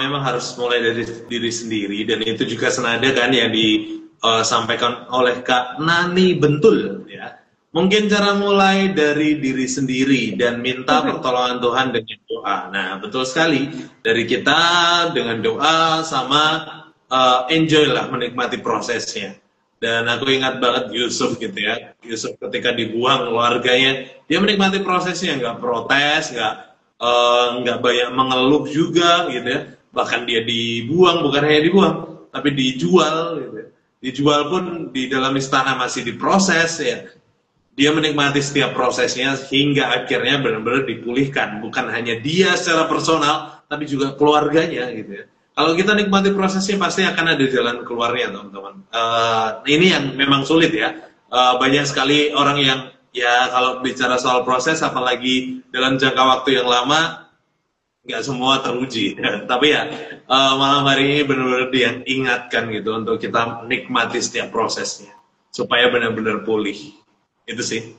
B: Memang harus mulai dari diri sendiri dan itu juga senada kan yang disampaikan oleh Kak Nani Bentul ya. Mungkin cara mulai dari diri sendiri dan minta pertolongan Tuhan dengan doa. Nah, betul sekali. Dari kita dengan doa sama enjoy lah, menikmati prosesnya. Dan aku ingat banget Yusuf gitu ya. Yusuf ketika dibuang keluarganya, dia menikmati prosesnya, nggak protes, nggak banyak mengeluh juga gitu ya. Bahkan dia dibuang, bukan hanya dibuang, tapi dijual gitu ya. Dijual pun di dalam istana masih diproses ya. Dia menikmati setiap prosesnya hingga akhirnya benar-benar dipulihkan. Bukan hanya dia secara personal, tapi juga keluarganya gitu ya. Kalau kita nikmati prosesnya pasti akan ada jalan keluarnya teman-teman. Ini yang memang sulit ya. banyak sekali orang yang ya kalau bicara soal proses, apalagi dalam jangka waktu yang lama, nggak semua teruji. Tapi ya malam hari ini benar-benar diingatkan gitu untuk kita nikmati setiap prosesnya supaya benar-benar pulih. Itu sih.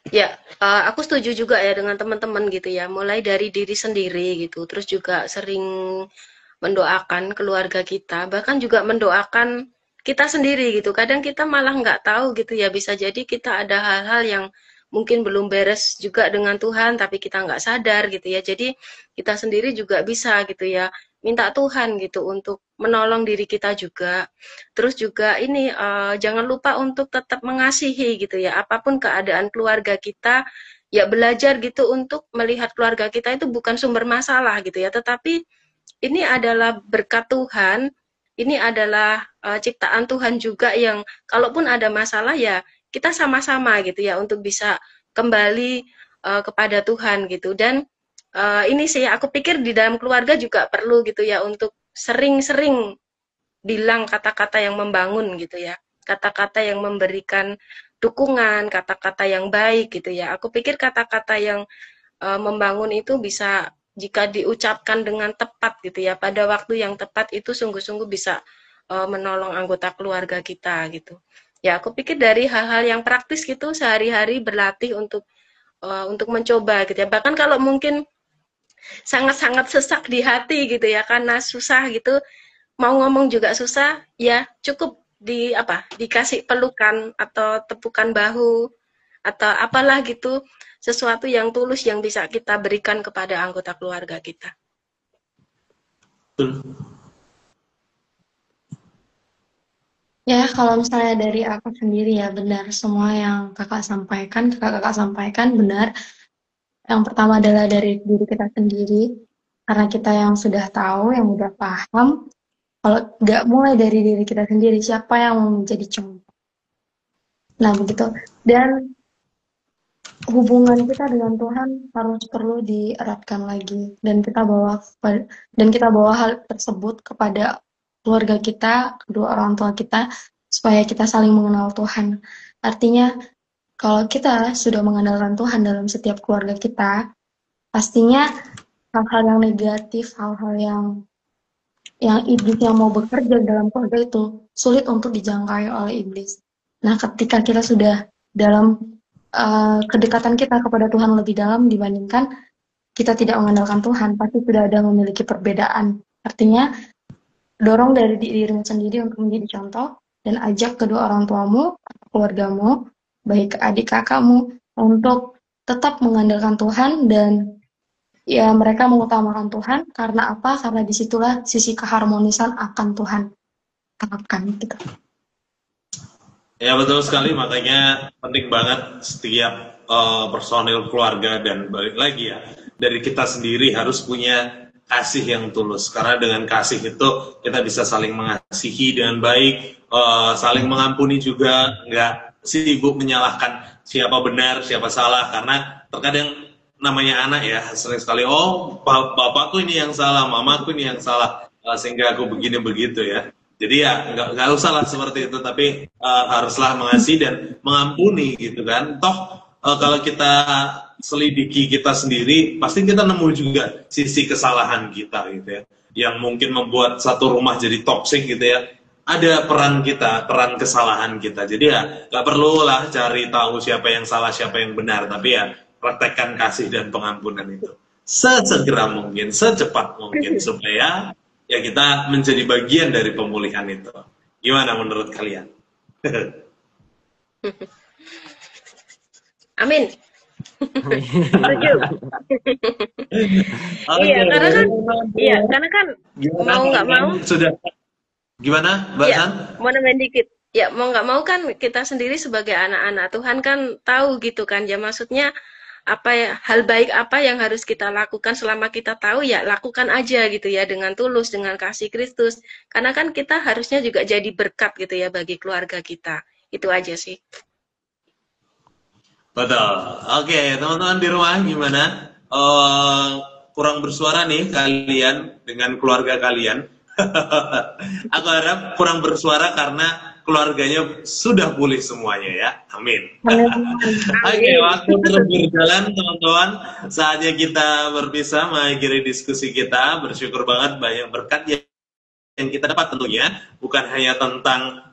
D: Ya, aku setuju juga ya dengan teman-teman gitu ya. Mulai dari diri sendiri gitu, terus juga sering mendoakan keluarga kita, bahkan juga mendoakan kita sendiri gitu. Kadang kita malah nggak tahu gitu ya, bisa jadi kita ada hal-hal yang mungkin belum beres juga dengan Tuhan, tapi kita nggak sadar gitu ya. Jadi kita sendiri juga bisa gitu ya, minta Tuhan gitu untuk menolong diri kita juga. Terus juga ini jangan lupa untuk tetap mengasihi gitu ya, apapun keadaan keluarga kita, ya belajar gitu untuk melihat keluarga kita itu bukan sumber masalah gitu ya, tetapi ini adalah berkat Tuhan, ini adalah ciptaan Tuhan juga yang kalaupun ada masalah ya kita sama-sama gitu ya untuk bisa kembali kepada Tuhan gitu. Dan ini sih aku pikir di dalam keluarga juga perlu gitu ya untuk sering-sering bilang kata-kata yang membangun gitu ya, kata-kata yang memberikan dukungan, kata-kata yang baik gitu ya. Aku pikir kata-kata yang membangun itu bisa jika diucapkan dengan tepat gitu ya, pada waktu yang tepat itu sungguh-sungguh bisa menolong anggota keluarga kita gitu. Ya, aku pikir dari hal-hal yang praktis gitu sehari-hari berlatih untuk mencoba gitu ya. Bahkan kalau mungkin sangat-sangat sesak di hati gitu ya karena susah gitu, mau ngomong juga susah, ya cukup dikasih pelukan atau tepukan bahu atau apalah gitu, sesuatu yang tulus yang bisa kita berikan kepada anggota keluarga kita.
A: Ya, kalau misalnya dari aku sendiri ya benar semua yang kakak sampaikan benar. Yang pertama adalah dari diri kita sendiri, karena kita yang sudah tahu, yang udah paham. Kalau nggak mulai dari diri kita sendiri, siapa yang mau menjadi contoh? Nah, begitu. Dan hubungan kita dengan Tuhan harus perlu dieratkan lagi, dan kita bawa hal tersebut kepada keluarga kita, kedua orang tua kita, supaya kita saling mengenal Tuhan. Artinya kalau kita sudah mengandalkan Tuhan dalam setiap keluarga kita, pastinya hal-hal yang negatif, hal-hal yang iblis yang mau bekerja dalam keluarga itu sulit untuk dijangkai oleh iblis. Nah, ketika kita sudah dalam kedekatan kita kepada Tuhan lebih dalam dibandingkan kita tidak mengandalkan Tuhan, pasti sudah ada memiliki perbedaan. Artinya, dorong dari dirimu sendiri untuk menjadi contoh dan ajak kedua orang tuamu, keluargamu, baik adik kakakmu, untuk tetap mengandalkan Tuhan dan ya mereka mengutamakan Tuhan. Karena apa? Karena disitulah sisi keharmonisan akan Tuhan harapkan gitu.
B: Ya betul sekali, makanya penting banget setiap personil keluarga dan balik lagi ya, dari kita sendiri harus punya kasih yang tulus. Karena dengan kasih itu kita bisa saling mengasihi dengan baik, saling mengampuni juga, nggak sibuk menyalahkan siapa benar, siapa salah. Karena terkadang namanya anak ya, sering sekali, oh bapakku ini yang salah, mamaku ini yang salah, sehingga aku begini begitu ya. Jadi ya nggak usah lah seperti itu, tapi haruslah mengasihi dan mengampuni gitu kan. Toh kalau kita selidiki kita sendiri, pasti kita nemu juga sisi kesalahan kita gitu ya, yang mungkin membuat satu rumah jadi toksik gitu ya. Ada peran kita, peran kesalahan kita. Jadi ya nggak perlu lah cari tahu siapa yang salah, siapa yang benar, tapi ya praktekkan kasih dan pengampunan itu sesegera mungkin, secepat mungkin supaya ya kita menjadi bagian dari pemulihan itu. Gimana menurut kalian?
D: Amin. Setuju. Iya, karena kan mau nggak mau
B: sudah. Gimana, Mbak San?
D: Mau nambahin dikit. Ya, mau nggak mau kan kita sendiri sebagai anak-anak Tuhan kan tahu gitu kan. Ya maksudnya apa ya, hal baik apa yang harus kita lakukan selama kita tahu ya lakukan aja gitu ya dengan tulus, dengan kasih Kristus. Karena kan kita harusnya juga jadi berkat gitu ya bagi keluarga kita. Itu aja sih.
B: Betul. Oke, teman-teman di rumah gimana? Kurang bersuara nih kalian dengan keluarga kalian. Aku harap kurang bersuara karena keluarganya sudah pulih semuanya ya. Amin. Oke, waktu terus berjalan teman-teman. Saatnya kita berpisah mengakhiri diskusi kita. Bersyukur banget banyak berkat yang kita dapat tentunya. Bukan hanya tentang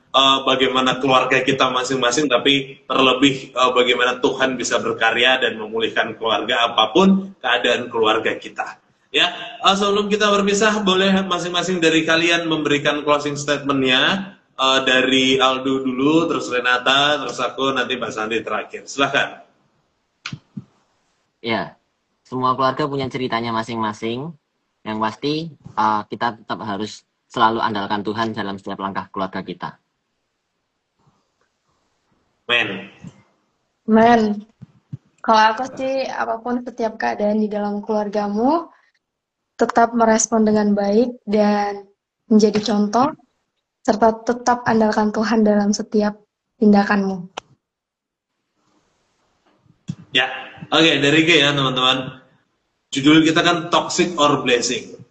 B: bagaimana keluarga kita masing-masing, tapi terlebih bagaimana Tuhan bisa berkarya dan memulihkan keluarga apapun keadaan keluarga kita. Ya, sebelum kita berpisah, boleh masing-masing dari kalian memberikan closing statement-nya. Dari Aldo dulu, terus Renata, terus aku, nanti Mbak Santi terakhir. Silahkan.
C: Ya, semua keluarga punya ceritanya masing-masing. Yang pasti kita tetap harus selalu andalkan Tuhan dalam setiap langkah keluarga kita.
A: Men. Kalau aku sih, apapun setiap keadaan di dalam keluargamu, tetap merespon dengan baik dan menjadi contoh, serta tetap andalkan Tuhan dalam setiap tindakanmu.
B: Ya, oke, dari G ya teman-teman. Judul kita kan toxic or blessing.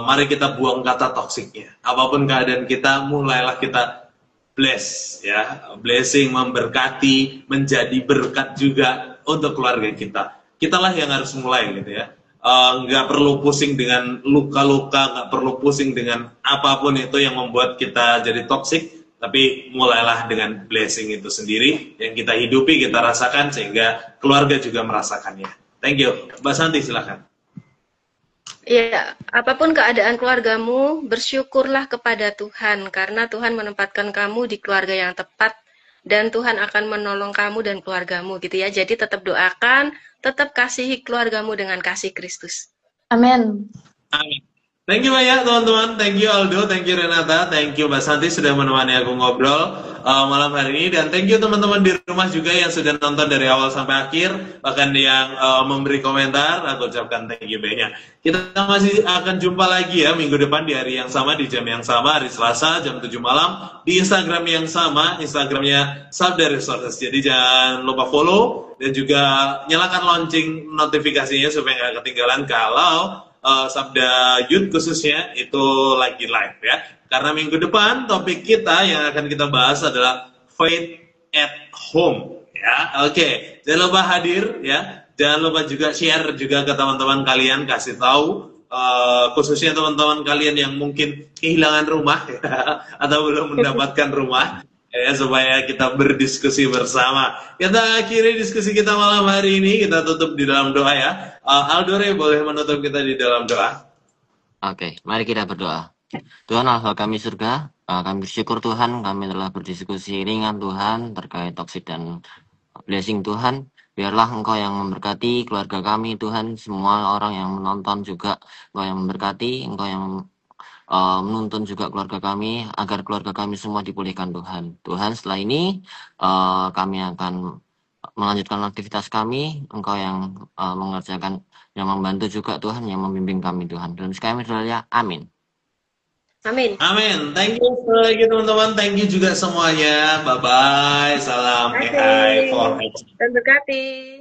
B: Mari kita buang kata toksiknya. Apapun keadaan kita, mulailah kita bless, ya, blessing, memberkati, menjadi berkat juga untuk keluarga kita. Kitalah yang harus mulai gitu ya. Nggak perlu pusing dengan luka-luka, nggak perlu pusing dengan apapun itu yang membuat kita jadi toksik, tapi mulailah dengan blessing itu sendiri yang kita hidupi, kita rasakan sehingga keluarga juga merasakannya. Thank you. Mbak Santi silakan.
D: Ya, apapun keadaan keluargamu, bersyukurlah kepada Tuhan, karena Tuhan menempatkan kamu di keluarga yang tepat, dan Tuhan akan menolong kamu dan keluargamu, gitu ya. Jadi tetap doakan, tetap kasihi keluargamu dengan kasih Kristus.
A: Amin.
B: Amin. Thank you banyak teman-teman, thank you Aldo, thank you Renata, thank you Mbak Santi sudah menemani aku ngobrol malam hari ini, dan thank you teman-teman di rumah juga yang sudah nonton dari awal sampai akhir, bahkan yang memberi komentar, aku ucapkan thank you banyak. Kita masih akan jumpa lagi ya minggu depan di hari yang sama, di jam yang sama, hari Selasa jam 7 malam, di Instagram yang sama, Instagramnya Sabda Resources. Jadi jangan lupa follow dan juga nyalakan lonceng notifikasinya supaya nggak ketinggalan kalau Sabda Youth khususnya itu lagi live ya. Karena minggu depan topik kita yang akan kita bahas adalah faith at home ya. Oke, jangan lupa hadir ya. Jangan lupa juga share juga ke teman-teman kalian, kasih tahu khususnya teman-teman kalian yang mungkin kehilangan rumah ya, atau belum mendapatkan rumah. Ya, supaya kita berdiskusi bersama. Kita akhiri diskusi kita malam hari ini. Kita tutup di dalam doa ya. Aldore boleh menutup kita di dalam doa.
C: Oke, mari kita berdoa. Tuhan Allah kami surga, kami bersyukur Tuhan, kami telah berdiskusi ringan Tuhan terkait toksik dan blessing Tuhan. Biarlah Engkau yang memberkati keluarga kami Tuhan, semua orang yang menonton juga Engkau yang memberkati, Engkau yang menuntun juga keluarga kami agar keluarga kami semua dipulihkan Tuhan. Tuhan, setelah ini kami akan melanjutkan aktivitas kami. Engkau yang mengerjakan, yang membantu juga Tuhan, yang membimbing kami Tuhan. Dan kami berdoa, amin.
D: Amin.
B: Amin. Thank you lagi teman-teman. Thank you juga semuanya. Bye bye. Salam AI for
D: Dan berkati.